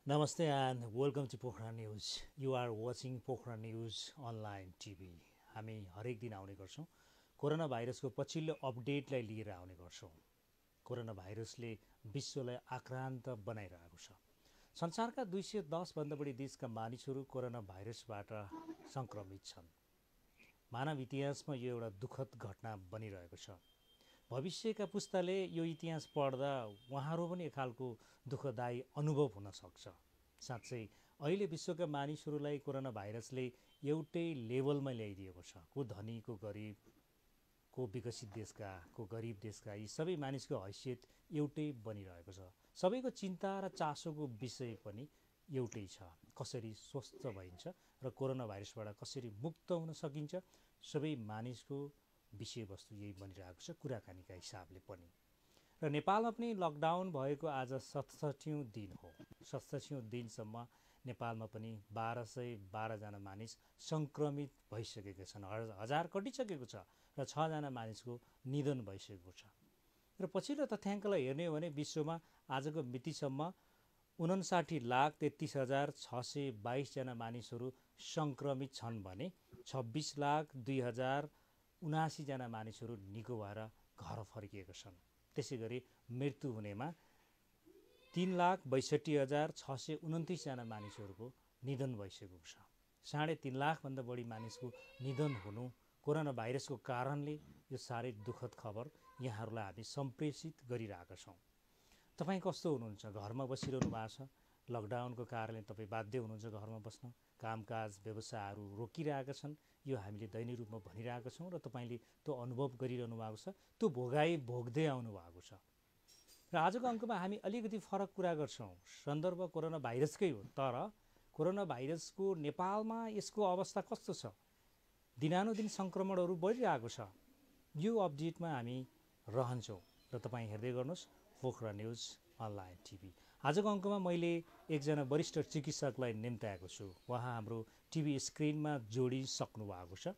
Namaste and welcome to Pokhara News. You are watching Pokhara News online TV. हामी हरेक दिन आउने गर्छौं कोरोना भाइरसको पछिल्लो अपडेटलाई लिएर आउने गर्छौं। कोरोना भाइरसले विश्वलाई आक्रान्त बनाइरहेको छ। संसारका 210 भन्दा बढी देशका मानिसहरू कोरोना भाइरसबाट संक्रमित छन्। मानव इतिहासमा यो एउटा दुःखद घटना बनिरहेको छ। भविष्यका पुस्ताले यो इतिहास पढ्दा उहाँहरू पनि एक खालको दुःखदायी अनुभव हुन सक्छ। साँच्चै अहिले विश्वका मानिसहरूलाई कोरोना भाइरसले एउटै लेभलमा ल्याइदिएको छ। को धनी, को गरिब, को विकसित देशका, को गरिब देशका, यी सबै मानिसको हैसियत एउटै बनिरहेको छ। सबैको चिन्ता र चासोको विषय पनि एउटै छ। कसरी स्वस्थ भइन्छ र कोरोना भाइरसबाट कसरी मुक्त हुन सकिन्छ, सबै मानिसको विषयवस्तु यही बनिरहेको छ कुराकानीका हिसाबले पनि। र नेपालमा पनि लकडाउन भएको आज 67औं दिन हो। 67औं दिनसम्म नेपालमा पनि 1212 जना मानिस संक्रमित भइसकेका छन्। हजार कटिसकेको छ र 6 जना मानिसको निधन भइसकेको छ। र पछिल्लो तथ्याङ्कलाई हेर्ने हो भने विश्वमा आजको मितिसम्म 59,33,622 जना मानिसहरू संक्रमित छन् भने 26,02,79 जना मानिसहरू निको भएर घर फर्किएका छन्। त्यसैगरी मृत्यु हुनेमा 3,62,629 जना मानिसहरूको निधन भइसकेको छ। 3.5 लाख भन्दा बढी मानिसको निधन हुनु कोरोना भाइरसको कारणले यो साह्रै दुःखद खबर यहाँहरूलाई हामी सम्प्रेषित गरिरहेका छौँ। तपाईँ कस्तो हुनुहुन्छ? घरमा बसिरहनु भएको छ। लकडाउनको कारणले तपाईँ बाध्य हुनुहुन्छ घरमा बस्न। कामकाज व्यवसायहरू रोकिरहेका छन्। यो हामीले दैनिक रूपमा भनिरहेका छौँ र तपाईँले त्यो अनुभव गरिरहनु भएको छ। त्यो भोगाई भोग्दै आउनु भएको छ। र आजको अङ्कमा हामी अलिकति फरक कुरा गर्छौँ। सन्दर्भ कोरोना भाइरसकै हो, तर कोरोना भाइरसको नेपालमा यसको अवस्था कस्तो छ? दिनानुदिन सङ्क्रमणहरू बढिरहेको छ। यो अपडेटमा हामी रहन्छौँ र तपाईँ हेर्दै गर्नुहोस् पोखरा न्युज अनलाइन टिभी। आजको अङ्कमा मैले एकजना वरिष्ठ चिकित्सकलाई निम्ताएको छु। उहाँ हाम्रो टिभी स्क्रिनमा जोडिसक्नु भएको छ।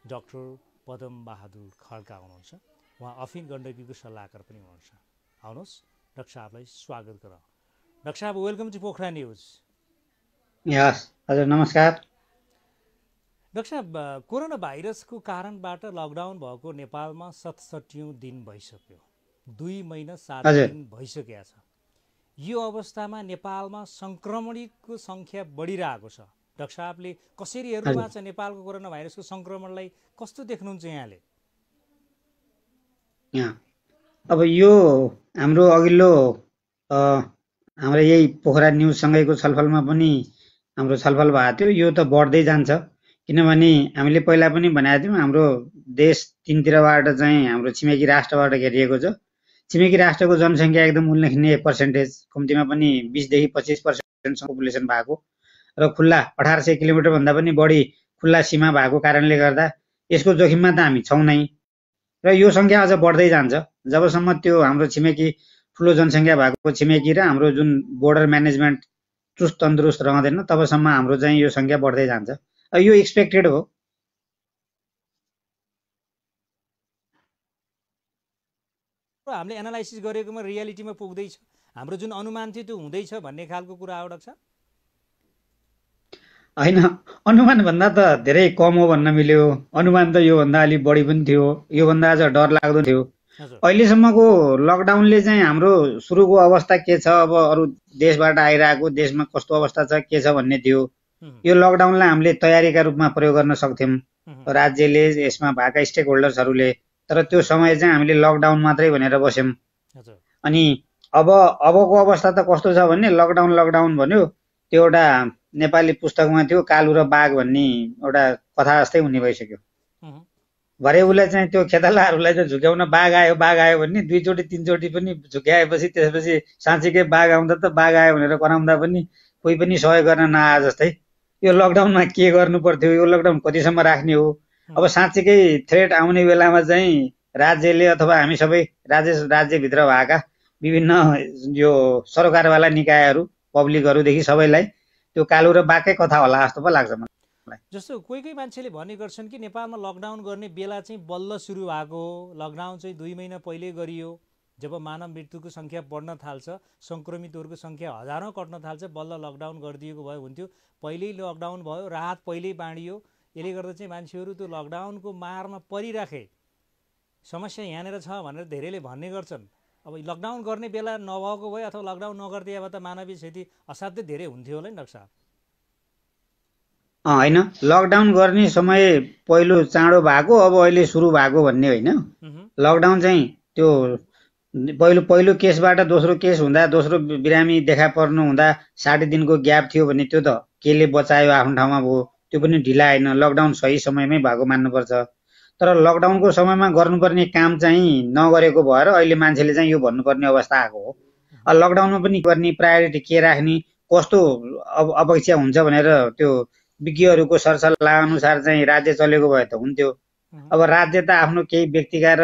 डाक्टर पदम बहादुर खड्का हुनुहुन्छ। उहाँ अफिन गण्डकीको सल्लाहकार पनि हुनुहुन्छ। आउनुहोस् डाक्टर साहबलाई स्वागत गरौँ। डाक्टर साहब, वेलकम टु पोखरा न्युज। यस हजुर, नमस्कार। डाक्टर साहब, कोरोना भाइरसको कारणबाट लकडाउन भएको नेपालमा 67औं दिन भइसक्यो। 2 महिना 7 दिन भइसकेको छ। यो अवस्थामा नेपालमा सङ्क्रमणको सङ्ख्या बढिरहेको छ। डाक्टर साहबले कसरी हेर्नु भएको छ नेपालको कोरोना भाइरसको सङ्क्रमणलाई? कस्तो देख्नुहुन्छ यहाँले? अब यो हाम्रो अघिल्लो हाम्रो यही पोखरा न्युजसँगैको छलफलमा पनि हाम्रो छलफल भएको थियो। यो त बढ्दै जान्छ, किनभने हामीले पहिला पनि भनेका थियौँ हाम्रो देश तीनतिरबाट चाहिँ हाम्रो छिमेकी राष्ट्रबाट घेरिएको छ। छिमेकी राष्ट्रको जनसङ्ख्या एकदम उल्लेखनीय पर्सेन्टेज, कम्तीमा पनि 20देखि 25% पपुलेसन भएको र खुल्ला 1800 किलोमिटरभन्दा पनि बढी खुल्ला सीमा भएको कारणले गर्दा यसको जोखिममा त हामी छौँ नै। र यो सङ्ख्या अझ बढ्दै जान्छ जबसम्म त्यो हाम्रो छिमेकी ठुलो जनसङ्ख्या भएको छिमेकी र हाम्रो जुन बोर्डर म्यानेजमेन्ट चुस्त तन्दुरुस्त रहँदैन तबसम्म हाम्रो चाहिँ यो सङ्ख्या बढ्दै जान्छ। यो एक्सपेक्टेड हो। हामीले एनालाइसिस गरेकोमा रियालिटीमा पुग्दैछ, हाम्रो जुन अनुमान थियो त्यो हुँदैछ भन्ने खालको कुरा हो डाक्टर साहब? होइन, अनुमान भन्दा त धेरै कम हो भन्न मिल्यो। अनुमान त योभन्दा अलिक बढी पनि थियो, योभन्दा अझ डर लाग्दो थियो। अहिलेसम्मको लकडाउनले चाहिँ हाम्रो सुरुको अवस्था के छ, अब अरू देशबाट आइरहेको देशमा कस्तो अवस्था छ के छ भन्ने थियो। यो लकडाउनलाई हामीले तयारीका रूपमा प्रयोग गर्न सक्थ्यौँ राज्यले, यसमा भएका स्टेक होल्डर्सहरूले। तर त्यो समय चाहिँ हामीले लकडाउन मात्रै भनेर बस्यौँ। अनि अबको अवस्था त कस्तो छ भने लकडाउन भन्यो, त्यो एउटा नेपाली पुस्तकमा थियो कालु र बाघ भन्ने एउटा कथा जस्तै हुने भइसक्यो। भरे उसलाई चाहिँ त्यो खेतालाहरूलाई चाहिँ झुक्याउन बाघ आयो भन्ने 2चोटि 3चोटि पनि झुक्याएपछि त्यसपछि साँच्चीकै बाघ आउँदा त बाघ आयो भनेर कराउँदा पनि कोही पनि सहयोग गर्न नआए जस्तै। यो लकडाउनमा के गर्नु पर्थ्यो, यो लकडाउन कतिसम्म राख्ने हो? अब साँच्चीकै थ्रेट आउने बेलामा चाहिँ राज्यले अथवा हामी सबै राज्यभित्र भएका विभिन्न यो सरकारवाला निकायहरू, पब्लिकहरूदेखि सबैलाई त्यो कालो र बाघकै कथा होला जस्तो पो लाग्छ मलाई। जस्तो कोही मान्छेले भन्ने गर्छन् कि नेपालमा लकडाउन गर्ने बेला चाहिँ बल्ल सुरु भएको हो, लकडाउन चाहिँ 2 महिना पहिले गरियो, जब मानव मृत्युको सङ्ख्या बढ्न थाल्छ, सङ्क्रमितहरूको सङ्ख्या हजारौँ कट्न थाल्छ, बल्ल लकडाउन गरिदिएको भए हुन्थ्यो। पहिल्यै लकडाउन भयो, राहत पहिल्यै बाँडियो। यसले गर्दा चाहिँ मान्छेहरू त्यो लकडाउनको मारमा परिराखे। समस्या यहाँनिर छ भनेर धेरैले भन्ने गर्छन्। अब लकडाउन गर्ने बेला नभएको भए अथवा लकडाउन नगर्दिए भए त मानवीय क्षति असाध्यै धेरै हुन्थ्यो होला नि डाक्टर साहब। होइन, लकडाउन गर्ने समय पहिलो चाँडो भएको, अब अहिले सुरु भएको भन्ने होइन। लकडाउन चाहिँ त्यो पहिलो केसबाट दोस्रो केस हुँदा, दोस्रो बिरामी देखा पर्नु हुँदा 60 दिनको ग्याप थियो भने त्यो त केले बचायो, आफ्नो ठाउँमा भयो। त्यो पनि ढिला होइन, लकडाउन सही समयमै भएको मान्नुपर्छ। तर लकडाउनको समयमा गर्नुपर्ने काम चाहिँ नगरेको भएर अहिले मान्छेले चाहिँ यो भन्नुपर्ने अवस्था आएको हो। लकडाउनमा पनि गर्ने प्रायोरिटी के राख्ने, कस्तो अपेक्षा हुन्छ भनेर त्यो विज्ञहरूको सरसल्लाह अनुसार चाहिँ राज्य चलेको भए त हुन्थ्यो। अब राज्य त आफ्नो केही व्यक्तिका र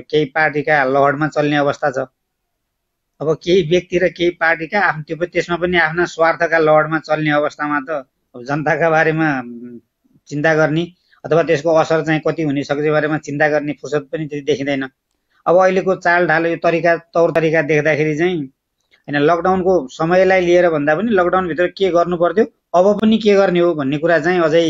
केही पार्टीका लहरमा चल्ने अवस्था छ। अब केही व्यक्ति र केही पार्टीका त्यसमा पनि आफ्ना स्वार्थका लहरमा चल्ने अवस्थामा त जनताका बारेमा चिन्ता गर्ने अथवा त्यसको असर चाहिँ कति हुने सक्छ बारेमा चिन्ता गर्ने फुर्सद पनि त्यति देखिँदैन। अब अहिलेको चाल ढाल, यो तौर तरिका देख्दाखेरि चाहिँ होइन, लकडाउनको समयलाई लिएर भन्दा पनि लकडाउनभित्र के गर्नु पर्थ्यो, अब पनि के गर्ने हो भन्ने कुरा चाहिँ अझै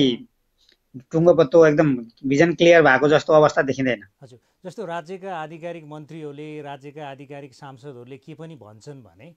टुङ्गो पत्तो एकदम भिजन क्लियर भएको जस्तो अवस्था देखिँदैन। हजुर, जस्तो राज्यका आधिकारिक मन्त्रीहरूले, राज्यका आधिकारिक सांसदहरूले के पनि भन्छन् भने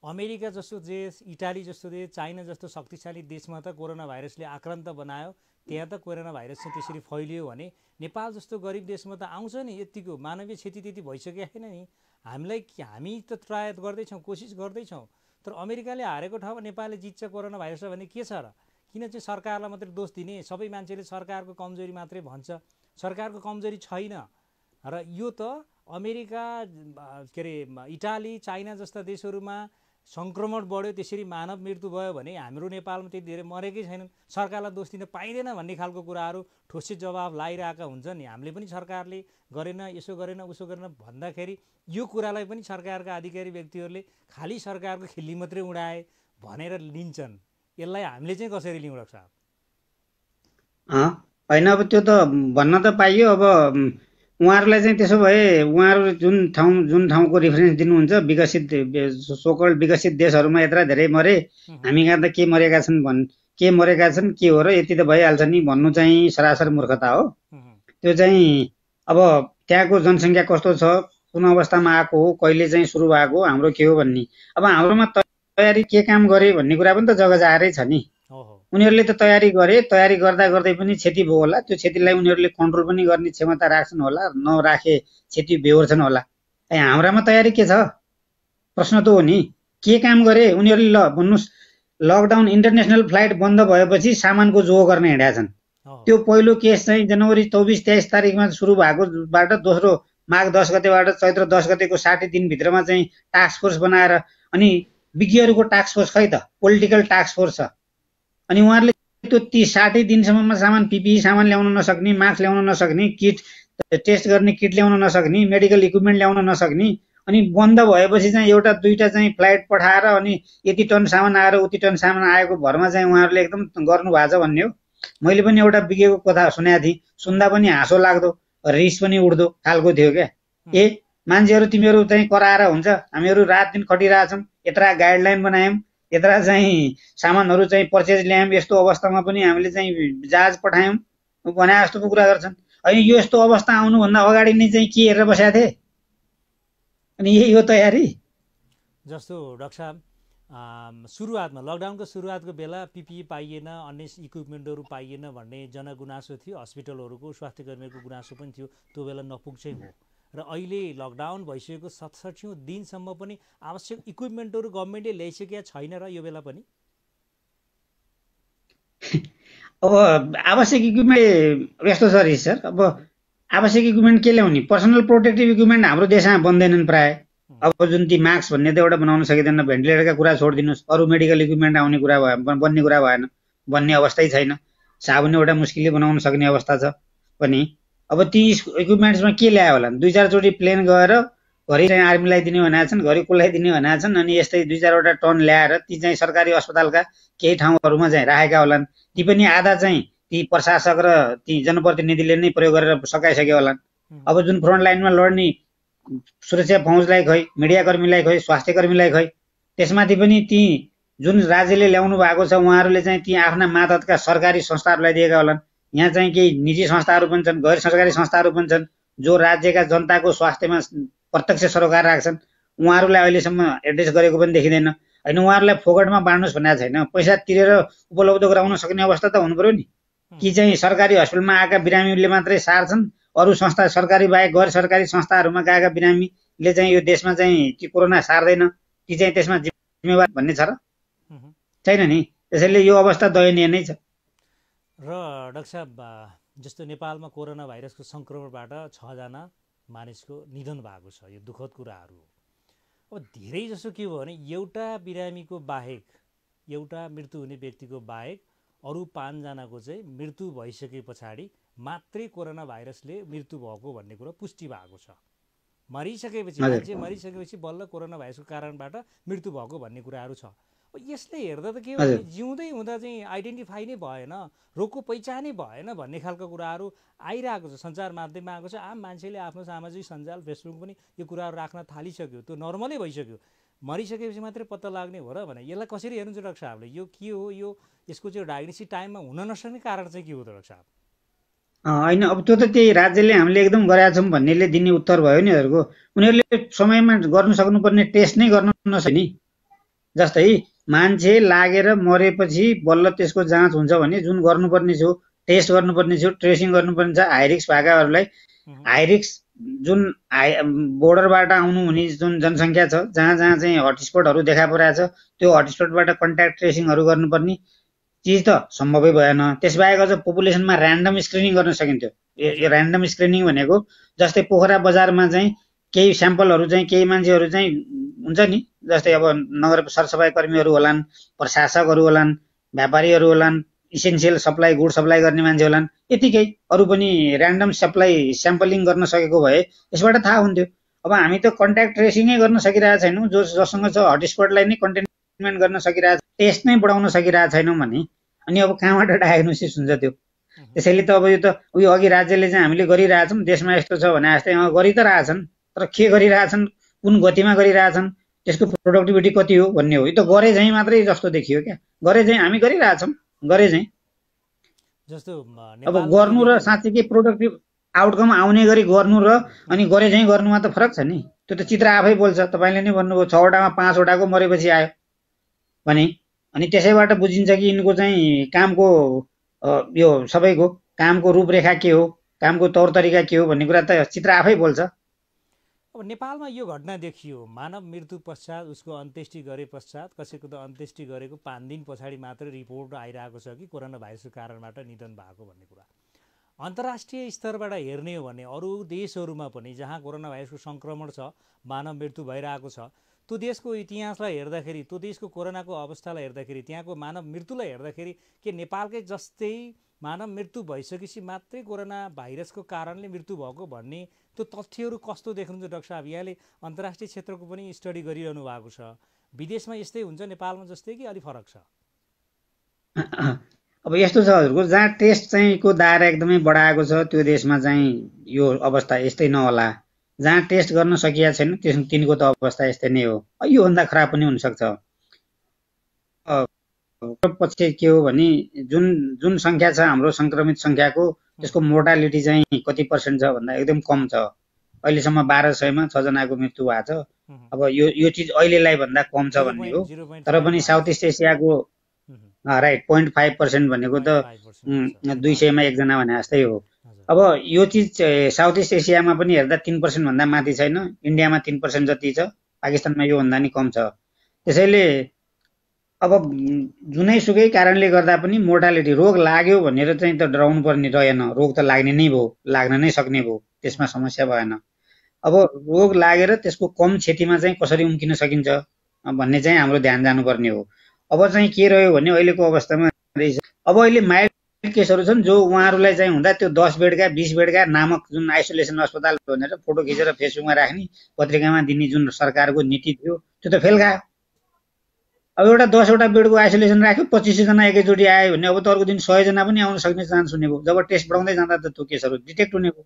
अमेरिका जस्तो देश, इटाली जस्तो देश, चाइना जस्तो शक्तिशाली देशमा त कोरोना भाइरसले आक्रान्त बनायो, त्यहाँ त कोरोना भाइरस चाहिँ त्यसरी फैलियो भने नेपाल जस्तो गरिब देशमा त आउँछ नि, यतिको मानवीय क्षति त्यति भइसकेको छैन नि। हामी त ट्राई गर्दैछौँ, कोसिस गर्दैछौँ, तर अमेरिकाले हारेको ठाउँमा नेपालले जित्छ कोरोना भाइरस भने के छ र? किन चाहिँ सरकारलाई मात्रै दोष दिने? सबै मान्छेले सरकारको कमजोरी मात्रै भन्छ, सरकारको कमजोरी छैन। र यो त अमेरिका, के अरे इटाली, चाइना जस्ता देशहरूमा सङ्क्रमण बढ्यो, त्यसरी मानव मृत्यु भयो भने हाम्रो नेपालमा त्यति धेरै मरेकै छैनन्, सरकारलाई दोष दिन पाइँदैन भन्ने खालको कुराहरू ठोसी जवाब लाइरहेका हुन्छन् नि। हामीले पनि सरकारले गरेन, यसो गरेन, उसो गरेन भन्दाखेरि यो कुरालाई पनि सरकारका अधिकारी व्यक्तिहरूले खालि सरकारको खिल्ली मात्रै उडाए भनेर लिन्छन्। यसलाई हामीले चाहिँ कसरी लिउँ डाक्टर साहब? होइन, अब त्यो त भन्न त पाइयो। अब उहाँहरूलाई चाहिँ त्यसो भए उहाँहरू जुन ठाउँको रिफरेन्स दिनुहुन्छ, विकसित सोकल्ड विकसित देशहरूमा यत्रा धेरै मरे, हामी कहाँ त के मरेका छन् के हो र, यति त भइहाल्छ नि भन्नु चाहिँ सरासर मूर्खता हो। त्यो चाहिँ अब त्यहाँको जनसङ्ख्या कस्तो छ, कुन अवस्थामा आएको हो, कहिले चाहिँ सुरु भएको, हाम्रो के हो भन्ने। अब हाम्रोमा तयारी के काम गरे भन्ने कुरा पनि त जगजाहेरै छ नि। उनीहरूले त तयारी गरे, तयारी गर्दा गर्दै पनि क्षति भयो होला, त्यो क्षतिलाई उनीहरूले कन्ट्रोल पनि गर्ने क्षमता राख्छन् होला, नराखे क्षति बेहोर्छन् होला। हाम्रामा तयारी के छ प्रश्न त हो नि। के काम गरे उनीहरूले? ल भन्नुहोस्, लकडाउन इन्टरनेसनल फ्लाइट बन्द भएपछि सामानको जोहो गर्न हिँडेका छन्। त्यो पहिलो केस चाहिँ जनवरी 24-23 तारिकमा सुरु भएकोबाट दोस्रो माघ 10 गतेबाट चैत्र 10 गतेको 60 दिनभित्रमा चाहिँ टास्क फोर्स बनाएर, अनि विज्ञहरूको टास्क फोर्स खै त, पोलिटिकल टास्क फोर्स छ। अनि उहाँहरूले त्यो 60 दिनसम्ममा सामान, पिपिई सामान ल्याउन नसक्ने, मास्क ल्याउन नसक्ने, किट टेस्ट गर्ने किट ल्याउन नसक्ने, मेडिकल इक्विपमेन्ट ल्याउन नसक्ने, अनि बन्द भएपछि चाहिँ एउटा दुईटा चाहिँ फ्लाइट पठाएर अनि यति टन सामान आएर उति टन सामान आएको भरमा चाहिँ उहाँहरूले एकदम गर्नु भएको छ भन्ने हो। मैले पनि एउटा विज्ञको कथा सुनेको थिएँ, सुन्दा पनि हाँसो लाग्दो, रिस पनि उठ्दो खालको थियो क्या। मान्छेहरू तिमीहरू चाहिँ कराएर हुन्छ, हामीहरू रात दिन खटिरहेछौँ, यत्रा गाइडलाइन बनायौँ, यत्रा चाहिँ सामानहरू चाहिँ पर्चेज ल्यायौँ, यस्तो अवस्थामा पनि हामीले चाहिँ जहाज पठायौँ भने जस्तो पो कुरा गर्छन्। होइन, यो यस्तो अवस्था आउनुभन्दा अगाडि नै चाहिँ के हेरेर बसेका थिए? अनि यही हो तयारी। जस्तो डाक्टर साहब, सुरुवातमा लकडाउनको सुरुवातको बेला पिपिई पाइएन, अन्य इक्विपमेन्टहरू पाइएन भन्ने जनगुनासो थियो, हस्पिटलहरूको स्वास्थ्यकर्मीहरूको गुनासो पनि थियो, त्यो बेला नपुग्छै हो। र अहिले लकडाउन भइसकेको 67औं दिनसम्म पनि आवश्यक इक्विपमेन्टहरू गभर्मेन्टले ल्याइसकेका छैन र यो बेला पनि? अब आवश्यक इक्विपमेन्ट यस्तो छ सर, अब आवश्यक इक्विपमेन्ट के ल्याउने? पर्सनल प्रोटेक्टिभ इक्विपमेन्ट हाम्रो देशमा बन्दैनन् प्राय। अब जुन ती मास्क भन्ने त एउटा बनाउन सकिँदैन, भेन्टिलेटरका कुरा छोडिदिनुहोस्, अरू मेडिकल इक्विपमेन्ट आउने कुरा बन्ने कुरा भएन, बन्ने अवस्थै छैन। साबुन एउटा मुस्किलले बनाउन सक्ने अवस्था छ पनि। अब ती इक्विपमेन्ट्समा के ल्यायो होला? 2-4 चोटि प्लेन गएर घरि चाहिँ आर्मीलाई दिने भनेका छन्, घरि कसलाई दिने भनेका छन्, अनि यस्तै 2-4वटा टन ल्याएर ती चाहिँ सरकारी अस्पतालका केही ठाउँहरूमा चाहिँ राखेका होलान्। ती पनि आधा चाहिँ ती प्रशासक र ती जनप्रतिनिधिले नै प्रयोग गरेर सकाइसके होलान्। अब जुन फ्रन्ट लाइनमा लड्ने सुरक्षा फौजलाई खै, मिडियाकर्मीलाई खै, स्वास्थ्य कर्मीलाई खै, त्यसमाथि पनि ती जुन राज्यले ल्याउनु भएको छ उहाँहरूले चाहिँ ती आफ्ना मातहतका सरकारी संस्थाहरूलाई दिएका होलान्। यहाँ चाहिँ केही निजी संस्थाहरू पनि छन्, गैर सरकारी संस्थाहरू पनि छन् जो राज्यका जनताको स्वास्थ्यमा प्रत्यक्ष सरोकार राख्छन्। उहाँहरूलाई अहिलेसम्म एड्रेस गरेको पनि देखिँदैन। होइन, उहाँहरूलाई फोकटमा बाँड्नुहोस् भनेको छैन, पैसा तिरेर उपलब्ध गराउन सक्ने अवस्था त हुनु पर्यो नि। कि चाहिँ सरकारी हस्पिटलमा आएका बिरामीले मात्रै सार्छन्, अरू संस्था सरकारी बाहेक गैर सरकारी संस्थाहरूमा गएका बिरामीले चाहिँ यो देशमा चाहिँ कि कोरोना सार्दैन, कि चाहिँ त्यसमा जिम्मेवार भन्ने छ र? छैन नि। त्यसैले यो अवस्था दयनीय नै छ। र डाक्टर साहब, जस्तो नेपालमा कोरोना भाइरसको सङ्क्रमणबाट 6 जना मानिसको निधन भएको छ, यो दुःखद कुराहरू हो। अब धेरै जसो के हो भने एउटा बिरामीको बाहेक, एउटा मृत्यु हुने व्यक्तिको बाहेक अरू 5 जनाको चाहिँ मृत्यु भइसके पछाडि मात्रै कोरोना भाइरसले मृत्यु भएको भन्ने कुरा पुष्टि भएको छ। मरिसकेपछि, मान्छे मरिसकेपछि बल्ल कोरोना भाइरसको कारणबाट मृत्यु भएको भन्ने कुराहरू छ। यसले हेर्दा त के हो भने जिउँदै हुँदा चाहिँ आइडेन्टिफाई नै भएन, रोगको पहिचानै भएन भन्ने खालको कुराहरू आइरहेको छ, सञ्चार माध्यममा आएको छ। आम मान्छेले आफ्नो सामाजिक सञ्जाल फेसबुक पनि यो कुराहरू राख्न थालिसक्यो, त्यो नर्मलै भइसक्यो। मरिसकेपछि मात्रै पत्ता लाग्ने हो र भने यसलाई कसरी हेर्नुहुन्छ डाक्टर साहबले? यो के हो? यो यसको चाहिँ डायग्नोसिस टाइममा हुन नसक्ने कारण चाहिँ के हो त डाक्टर साहब? होइन, अब त्यो त त्यही राज्यले हामीले एकदम गरेका छौँ भन्नेले दिने उत्तर भयो नि हजुरको। उनीहरूले समयमा गर्नु सक्नुपर्ने टेस्ट नै गर्नु नसक्यो नि। जस्तै मान्छे लागेर मरेपछि बल्ल त्यसको जाँच हुन्छ भने जुन गर्नुपर्ने थियो, टेस्ट गर्नुपर्ने थियो, ट्रेसिङ गर्नुपर्ने छ, हाई रिस्क भएकाहरूलाई, हाई रिस्क जुन बोर्डरबाट आउनु हुने जुन जनसङ्ख्या छ, जहाँ जहाँ चाहिँ हटस्पटहरू देखा परेको छ, त्यो हटस्पटबाट कन्ट्याक्ट ट्रेसिङहरू गर्नुपर्ने चिज त सम्भवै भएन। त्यसबाहेक अझ पपुलेसनमा ऱ्यान्डम स्क्रिनिङ गर्न सकिन्थ्यो। यो ऱ्यान्डम स्क्रिनिङ भनेको जस्तै पोखरा बजारमा चाहिँ केही स्याम्पलहरू चाहिँ केही मान्छेहरू चाहिँ हुन्छ नि, जस्तै अब नगर सरसफाइ कर्मीहरू होलान्, प्रशासकहरू होलान्, व्यापारीहरू होलान्, इसेन्सियल सप्लाई गुड सप्लाई गर्ने मान्छे होलान्, यतिकै अरू पनि ऱ्यान्डम सप्लाई स्याम्पलिङ गर्न सकेको भए यसबाट थाहा हुन्थ्यो। अब हामी त कन्ट्याक्ट ट्रेसिङै गर्न सकिरहेको छैनौँ। जसँग छ हटस्पटलाई नै कन्टेनमेन्ट गर्न सकिरहेको, टेस्ट नै बढाउन सकिरहेको छैनौँ भने अनि अब कहाँबाट डायग्नोसिस हुन्छ त्यो? त्यसैले त अब यो त उयो अघि राज्यले चाहिँ हामीले गरिरहेछौँ, देशमा यस्तो छ भने जस्तै गरि त रहेछन्, तर के गरिरहेछन्, कुन गतिमा गरिरहेछन्, त्यसको प्रोडक्टिभिटी कति हो भन्ने हो। यो त गरे चाहिँ मात्रै जस्तो देखियो क्या, गरे चाहिँ हामी गरिरहेछौँ, गरे चाहिँ। जस्तो अब गर्नु र साँच्चीकै प्रोडक्टिभ आउटकम आउने गरी गर्नु र अनि गरे चाहिँ गर्नुमा त फरक छ नि। त्यो त चित्र आफै बोल्छ। तपाईँले नै भन्नुभयो 6 वटामा 5 वटाको मरेपछि आयो भने, अनि त्यसैबाट बुझिन्छ कि यिनको चाहिँ कामको यो सबैको कामको रूपरेखा के हो, कामको तौर तरिका के हो भन्ने कुरा त चित्र आफै बोल्छ। अब नेपालमा यो घटना देखियो, मानव मृत्यु पश्चात उसको अन्त्येष्टि गरे पश्चात, कसैको त अन्त्येष्टि गरेको 5 दिन पछाडि मात्रै रिपोर्ट आइरहेको छ कि कोरोना भाइरसको कारणबाट निधन भएको भन्ने कुरा। अन्तर्राष्ट्रिय स्तरबाट हेर्ने हो भने अरू देशहरूमा पनि जहाँ कोरोना भाइरसको सङ्क्रमण छ, मानव मृत्यु भइरहेको छ, त्यो देशको इतिहासलाई हेर्दाखेरि, त्यो देशको कोरोनाको अवस्थालाई हेर्दाखेरि, त्यहाँको मानव मृत्युलाई हेर्दाखेरि के नेपालकै जस्तै मानव मृत्यु भइसकेपछि मात्रै कोरोना भाइरसको कारणले मृत्यु भएको भन्ने त्यो तथ्यहरू कस्तो देख्नुहुन्छ डाक्टर साहब? यहाँले अन्तर्राष्ट्रिय क्षेत्रको पनि स्टडी गरिरहनु भएको छ, विदेशमा यस्तै हुन्छ, नेपालमा जस्तै कि अलि फरक छ? अब यस्तो छ हजुरको, जहाँ टेस्ट चाहिँ को दायरा एकदमै बढाएको छ त्यो देशमा चाहिँ यो अवस्था यस्तै नहोला। जहाँ टेस्ट गर्न सकिएको छैन तिनको त अवस्था यस्तै नै हो, योभन्दा खराब पनि हुनसक्छ। पछि के हो भने जुन जुन सङ्ख्या छ हाम्रो सङ्क्रमित सङ्ख्याको, त्यसको मोर्टालिटी चाहिँ कति % छ भन्दा एकदम कम छ। अहिलेसम्म 1200मा 6 जनाको मृत्यु भएको छ। अब यो चिज अहिलेलाई भन्दा कम छ भन्ने हो, तर पनि साउथ इस्ट एसियाको राइट 0.5% भनेको त 200मा 1 जना भने जस्तै हो। अब यो चिज साउथ इस्ट एसियामा पनि हेर्दा 3% भन्दा माथि छैन, इन्डियामा 3% जति छ, पाकिस्तानमा योभन्दा नि कम छ। त्यसैले अब जुनैसुकै कारणले गर्दा पनि मोर्टालिटी, रोग लाग्यो भनेर चाहिँ त डराउनु पर्ने रहेन। रोग त लाग्ने नै भयो, लाग्न नै सक्ने भयो, त्यसमा समस्या भएन। अब रोग लागेर त्यसको कम क्षतिमा चाहिँ कसरी उम्किन सकिन्छ भन्ने चाहिँ हाम्रो ध्यान जानुपर्ने हो। अब चाहिँ के रह्यो भने अहिलेको अवस्थामा अब अहिले माइल्ड केसहरू छन् जो उहाँहरूलाई चाहिँ हुँदा त्यो 10 बेडका 20 बेडका नामक जुन आइसोलेसन अस्पताल भनेर फोटो खिचेर फेसबुकमा राख्ने, पत्रिकामा दिने जुन सरकारको नीति थियो त्यो त फेल गयो। अब एउटा 10 वटा बेडको आइसोलेसन राख्यो, 2500 जना एकैचोटि आयो भने अब त अर्को दिन 100 जना पनि आउन सक्ने चान्स हुने भयो। जब टेस्ट बढाउँदै जाँदा त त्यो केसहरू डिटेक्ट हुने भयो।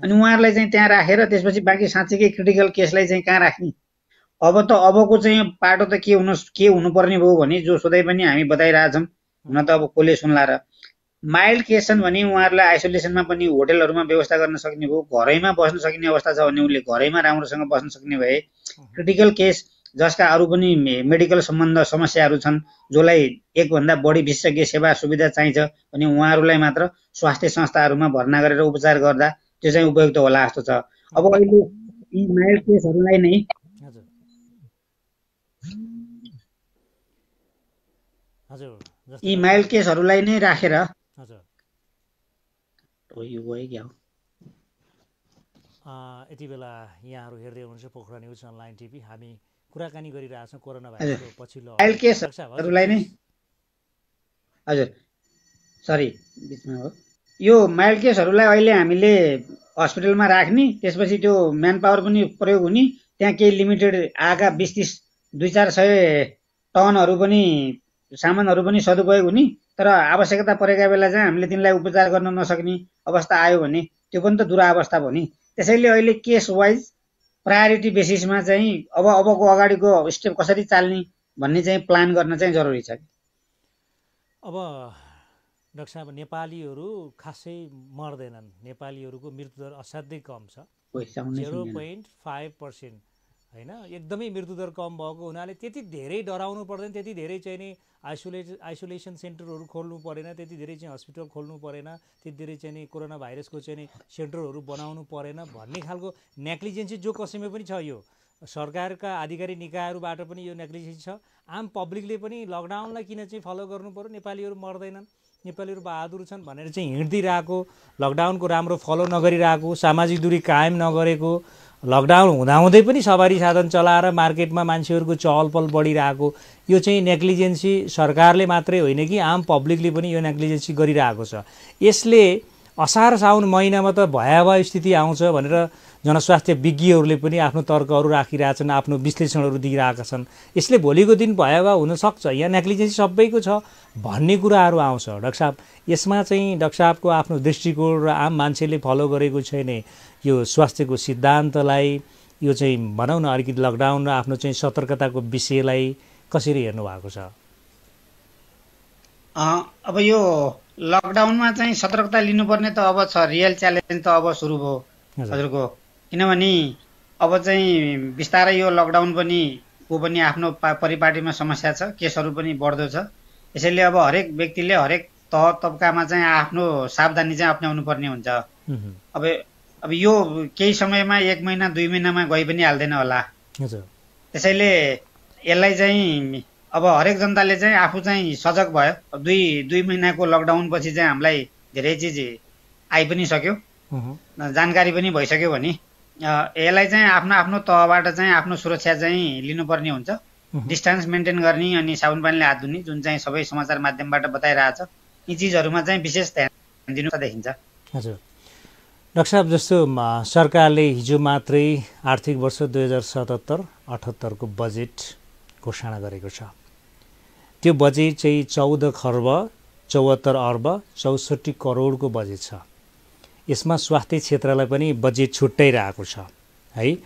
अनि उहाँहरूलाई चाहिँ त्यहाँ राखेर त्यसपछि बाँकी साँच्चीकै क्रिटिकल केसलाई चाहिँ कहाँ राख्ने? अबको चाहिँ पाटो त के हुनुपर्ने भयो भने जो सधैँ पनि हामी बताइरहेछौँ, हुन त अब कसले सुन्ला र, माइल्ड केस छन् भने उहाँहरूलाई आइसोलेसनमा पनि होटलहरूमा व्यवस्था गर्न सक्ने भयो, घरैमा बस्न सक्ने अवस्था छ भने उनले घरैमा राम्रोसँग बस्न सक्ने भए, क्रिटिकल केस जसका अरू पनि मेडिकल सम्बन्ध समस्याहरू छन्, जसलाई एकभन्दा बढी विशेषज्ञ सेवा सुविधा चाहिन्छ भने उहाँहरूलाई मात्र स्वास्थ्य संस्थाहरूमा भर्ना गरेर उपचार गर्दा त्यो चाहिँ उपयुक्त होला जस्तो छ। अब अहिले यी माइल्ड केसहरूलाई नै राखेर यति बेला यहाँहरू हेर्दै हुनुहुन्छ पोखरा न्युज अनलाइन टिभी। हामी कुराकानी गरिरहेछौँ कोरोना भाइरसको पछिल्लो माइल्ड केसहरूलाई नै बिचमा हो, यो माइल्ड केसहरूलाई अहिले हामीले हस्पिटलमा राख्ने, त्यसपछि त्यो म्यान पावर पनि प्रयोग हुने, त्यहाँ केही लिमिटेड आएका 20-30 200-400 टनहरू पनि सामानहरू पनि सदुपयोग हुने, तर आवश्यकता परेका बेला चाहिँ हामीले तिनलाई उपचार गर्न नसक्ने अवस्था आयो भने त्यो पनि त दुरावस्था भयो नि। त्यसैले अहिले केस वाइज प्रायोरिटी बेसिसमा चाहिँ अबको अगाडिको स्टेप कसरी चाल्ने भन्ने चाहिँ प्लान गर्न चाहिँ जरुरी छ। अब डाक्टर साहब, नेपालीहरू खासै मर्दैनन्, नेपालीहरूको मृत्युदर असाध्यै कम छ, 0.5%, होइन? एकदमै मृत्युदर कम भएको हुनाले त्यति धेरै डराउनु पर्दैन, त्यति धेरै चाहिँ नि आइसोलेसन सेन्टरहरू खोल्नु परेन, त्यति धेरै चाहिँ हस्पिटल खोल्नु परेन, त्यति धेरै चाहिँ नि कोरोना भाइरसको चाहिँ नि सेन्टरहरू बनाउनु परेन भन्ने खालको नेग्लिजेन्सी जो कसैमा पनि छ। यो सरकारका आधिकारिक निकायहरूबाट पनि यो नेग्लिजेन्सी छ। आम पब्लिकले पनि लकडाउनलाई किन चाहिँ फलो गर्नु पर्यो, नेपालीहरू मर्दैनन्, नेपालीहरू बहादुर छन् भनेर चाहिँ हिँड्दिरहेको, लकडाउनको राम्रो फलो नगरिरहेको, सामाजिक दूरी कायम नगरेको, लकडाउन हुँदाहुँदै पनि सवारी साधन चलाएर मार्केटमा मान्छेहरूको चहलपहल बढिरहेको, यो चाहिँ नेग्लिजेन्सी सरकारले मात्रै होइन कि आम पब्लिकले पनि यो नेग्लिजेन्सी गरिरहेको छ। यसले असार साउन महिनामा त भयावह स्थिति आउँछ भनेर जनस्वास्थ्य विज्ञहरूले पनि आफ्नो तर्कहरू राखिरहेछन्, आफ्नो विश्लेषणहरू दिइरहेका छन्। यसले भोलिको दिन भयावह हुनसक्छ, यहाँ नेग्लिजेन्सी सबैको छ भन्ने कुराहरू आउँछ। डाक्टर साहब, यसमा चाहिँ डाक्टर साहबको आफ्नो दृष्टिकोण र आम मान्छेले फलो गरेको छैन यो स्वास्थ्यको सिद्धान्तलाई, यो चाहिँ भनौँ न अलिकति लकडाउन र आफ्नो चाहिँ सतर्कताको विषयलाई कसरी हेर्नु भएको छ? अब यो लकडाउनमा चाहिँ सतर्कता लिनुपर्ने त अब छ, रियल च्यालेन्ज त अब सुरु भयो हजुरको, किनभने अब चाहिँ बिस्तारै यो लकडाउन पनि आफ्नो परिपाटीमा समस्या छ, केसहरू पनि बढ्दो छ। यसैले अब हरेक व्यक्तिले हरेक तह तब्कामा चाहिँ आफ्नो सावधानी चाहिँ अप्नाउनु पर्ने हुन्छ। अब यो केही समयमा 1 महिना 2 महिनामा गइ पनि हाल्दैन होला। त्यसैले यसलाई चाहिँ अब हरेक जनताले चाहिँ आफू चाहिँ सजग भयो। 2 महिनाको लकडाउन पछि चाहिँ हामीलाई धेरै चिज आइ पनि सक्यो, जानकारी पनि भइसक्यो भने यसलाई चाहिँ आफ्नो आफ्नो तहबाट चाहिँ आफ्नो सुरक्षा चाहिँ लिनुपर्ने हुन्छ। डिस्टेन्स मेन्टेन गर्ने अनि साबुन पानीले हात धुने, जुन चाहिँ सबै समाचार माध्यमबाट बताइरहेछ, यी चिजहरूमा चाहिँ विशेष ध्यान दिनु देखिन्छ। हजुर डाक्टर साहब, जस्तो सरकारले हिजो मात्रै आर्थिक वर्ष 2077-78 को बजेट घोषणा गरेको छ। त्यो बजेट चाहिँ 14 खर्ब 74 अर्ब 64 करोडको बजेट छ। यसमा स्वास्थ्य क्षेत्रलाई पनि बजेट छुट्याइरहेको छ है।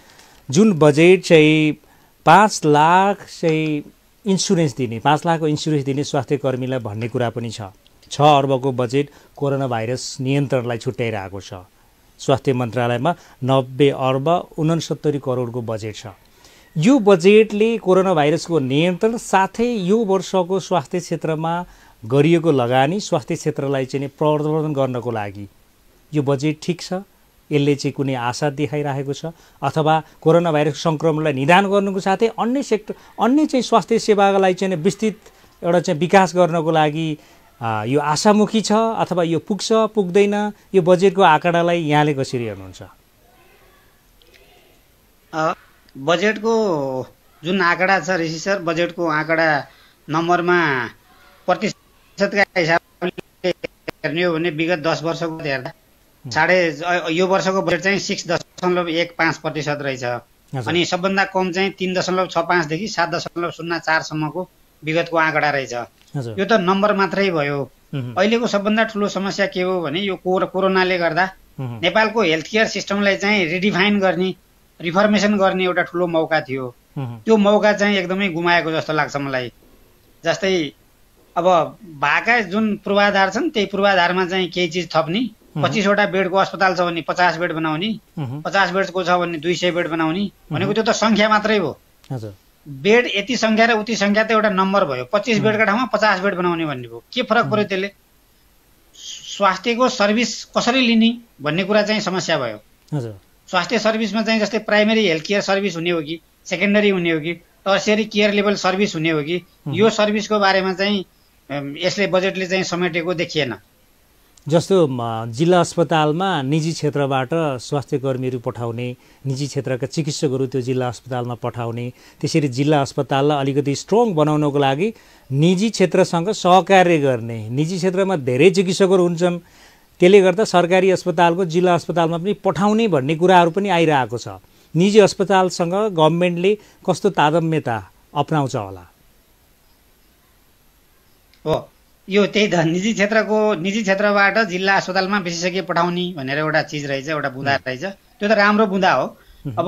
जुन बजेट चाहिँ 5 लाख चाहिँ इन्सुरेन्स दिने, 5 लाखको इन्सुरेन्स दिने स्वास्थ्य कर्मीलाई भन्ने कुरा पनि छ। 6 अर्बको बजेट कोरोना भाइरस नियन्त्रणलाई छुट्याइरहेको छ। स्वास्थ्य मन्त्रालयमा 90 अर्ब 69 करोडको बजेट छ। यो बजेटले कोरोना भाइरसको नियन्त्रण साथै यो वर्षको स्वास्थ्य क्षेत्रमा गरिएको लगानी, स्वास्थ्य क्षेत्रलाई चाहिँ प्रवर्धन गर्नको लागि यो बजेट ठिक छ? यसले चाहिँ कुनै आशा देखाइरहेको छ अथवा कोरोना भाइरस सङ्क्रमणलाई निदान गर्नुको साथै अन्य चाहिँ स्वास्थ्य सेवालाई चाहिँ विस्तृत एउटा चाहिँ विकास गर्नको लागि यो आशामुखी छ अथवा यो पुग्छ पुग्दैन? यो बजेटको आँकडालाई यहाँले कसरी हेर्नुहुन्छ? बजेटको जुन आँकडा छ ऋषि सर, बजेटको आँकडा नम्बरमा प्रतिशतका हिसाबले हेर्ने हो भने विगत 10 वर्षको हेर्दा यो वर्षको बजेट चाहिँ 6.15% रहेछ। अनि सबभन्दा कम चाहिँ 3.65 देखि 7.04 सम्मको विगतको आँकडा रहेछ। यो त नम्बर मात्रै भयो। अहिलेको सबभन्दा ठुलो समस्या के हो भने यो कोरोनाले गर्दा नेपालको हेल्थ केयर सिस्टमलाई चाहिँ रिडिफाइन गर्ने रिफर्मेसन गर्ने एउटा ठुलो मौका थियो। त्यो मौका चाहिँ एकदमै गुमाएको जस्तो लाग्छ मलाई। जस्तै अब भएका जुन पूर्वाधार छन् त्यही पूर्वाधारमा चाहिँ केही चिज थप्ने, 25 वटा बेडको अस्पताल छ भने 50 बेड बनाउने, 50 बेडको छ भने 200 बेड बनाउने भनेको त्यो त संख्या मात्रै हो। बेड यति संख्या र उति संख्या त एउटा नम्बर भयो। 25 बेडका ठाउँमा 50 बेड बनाउने भन्ने भयो। के फरक पर्यो त्यसले? स्वास्थ्यको सर्भिस कसरी लिने भन्ने कुरा चाहिँ समस्या भयो। स्वास्थ्य सर्भिसमा चाहिँ जस्तै प्राइमेरी हेल्थ केयर सर्भिस हुने हो कि सेकेन्डरी हुने हो कि टर्सियरी केयर लेभल सर्भिस हुने हो कि, यो सर्भिसको बारेमा चाहिँ यसले बजेटले चाहिँ समेटेको देखिएन। जस्तो जिल्ला अस्पतालमा निजी क्षेत्रबाट स्वास्थ्य कर्मीहरू पठाउने, निजी क्षेत्रका चिकित्सकहरू त्यो जिल्ला अस्पतालमा पठाउने, त्यसरी जिल्ला अस्पताललाई अलिकति स्ट्रङ बनाउनको लागि निजी क्षेत्रसँग सहकार्य गर्ने, निजी क्षेत्रमा धेरै चिकित्सकहरू हुन्छन्, त्यसले गर्दा सरकारी अस्पतालको जिल्ला अस्पतालमा पनि पठाउने भन्ने कुराहरू पनि आइरहेको छ। निजी अस्पतालसँग गभर्मेन्टले कस्तो तारतम्यता अपनाउँछ होला? हो, यो त्यही त निजी क्षेत्रबाट जिल्ला अस्पतालमा विशेषज्ञ पठाउने भनेर एउटा चिज रहेछ, एउटा बुँदा रहेछ। त्यो त राम्रो बुँदा हो। अब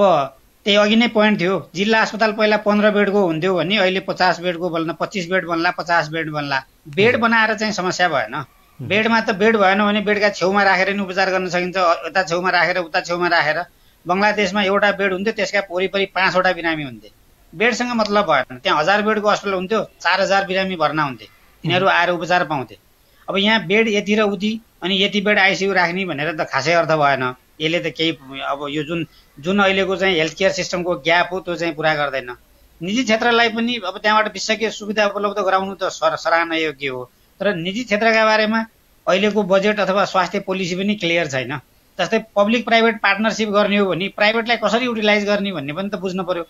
त्यही अघि नै पोइन्ट थियो, जिल्ला अस्पताल पहिला 15 बेडको हुन्थ्यो भने अहिले 50 बेडको बन्ला, 25 बेड बन्ला, 50 बेड बन्ला। बेड बनाएर चाहिँ समस्या भएन। बेडमा त बेड भएन भने बेडका छेउमा राखेर नि उपचार गर्न सकिन्छ, यता छेउमा राखेर उता छेउमा राखेर। बङ्गलादेशमा एउटा बेड हुन्थ्यो, त्यसका वरिपरि 5 वटा बिरामी हुन्थे। बेडसँग मतलब भएन। त्यहाँ 1000 बेडको अस्पताल हुन्थ्यो, 4000 बिरामी भर्ना हुन्थे, तिनीहरू आएर उपचार पाउँथे। अब यहाँ बेड यति र उति अनि यति बेड आइसियु राख्ने भनेर त खासै अर्थ भएन। यसले त केही अब यो जुन अहिलेको चाहिँ हेल्थ केयर सिस्टमको ग्याप हो त्यो चाहिँ पुरा गर्दैन। निजी क्षेत्रलाई पनि अब त्यहाँबाट विशेषज्ञ सुविधा उपलब्ध गराउनु त सराहना योग्य हो, तर निजी क्षेत्रका बारेमा अहिलेको बजेट अथवा स्वास्थ्य पोलिसी पनि क्लियर छैन। जस्तै पब्लिक प्राइभेट पार्टनरसिप गर्ने हो भने प्राइभेटलाई कसरी युटिलाइज गर्ने भन्ने पनि त बुझ्नु पर्यो।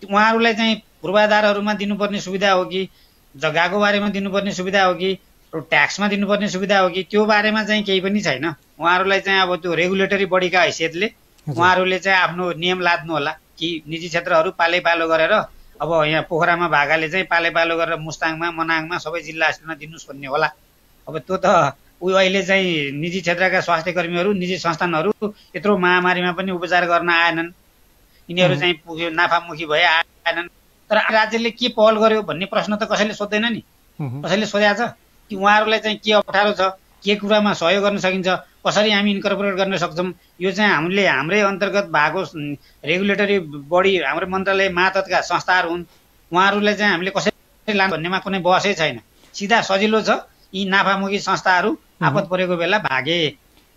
उहाँहरूलाई चाहिँ पूर्वाधारहरूमा दिनुपर्ने सुविधा हो कि, जग्गाको बारेमा दिनुपर्ने सुविधा हो कि, ट्याक्समा दिनुपर्ने सुविधा हो कि, त्यो बारेमा चाहिँ केही पनि छैन। उहाँहरूलाई चाहिँ अब त्यो रेगुलेटरी बडीका हैसियतले उहाँहरूले चाहिँ आफ्नो नियम लाद्नु होला कि निजी क्षेत्रहरू पालै पालो गरेर, अब यहाँ पोखरामा भागाले चाहिँ पालै पालो गरेर मुस्ताङमा, मनाङमा सबै जिल्ला अस्पतालमा दिनुहोस् भन्ने होला। अब त्यो त अहिले चाहिँ निजी क्षेत्रका स्वास्थ्य कर्मीहरू, निजी संस्थानहरू यत्रो महामारीमा पनि उपचार गर्न आएनन्, यिनीहरू चाहिँ पुग्यो नाफामुखी भए आएनन्। तर राज्यले के पहल गर्यो भन्ने प्रश्न त कसैले सोध्दैन नि। कसैले सोधेको छ कि उहाँहरूलाई चाहिँ के अप्ठ्यारो छ, के कुरामा सहयोग गर्न सकिन्छ, कसरी हामी इन्कर्पोरेट गर्न सक्छौँ। यो चाहिँ हामीले हाम्रै अन्तर्गत भएको रेगुलेटरी बडी, हाम्रो मन्त्रालय मातहतका संस्थाहरू हुन्, उहाँहरूलाई चाहिँ हामीले कसरी लानु भन्नेमा कुनै बहसै छैन। सिधा सजिलो छ, यी नाफामुखी संस्थाहरू आपत परेको बेला भागे,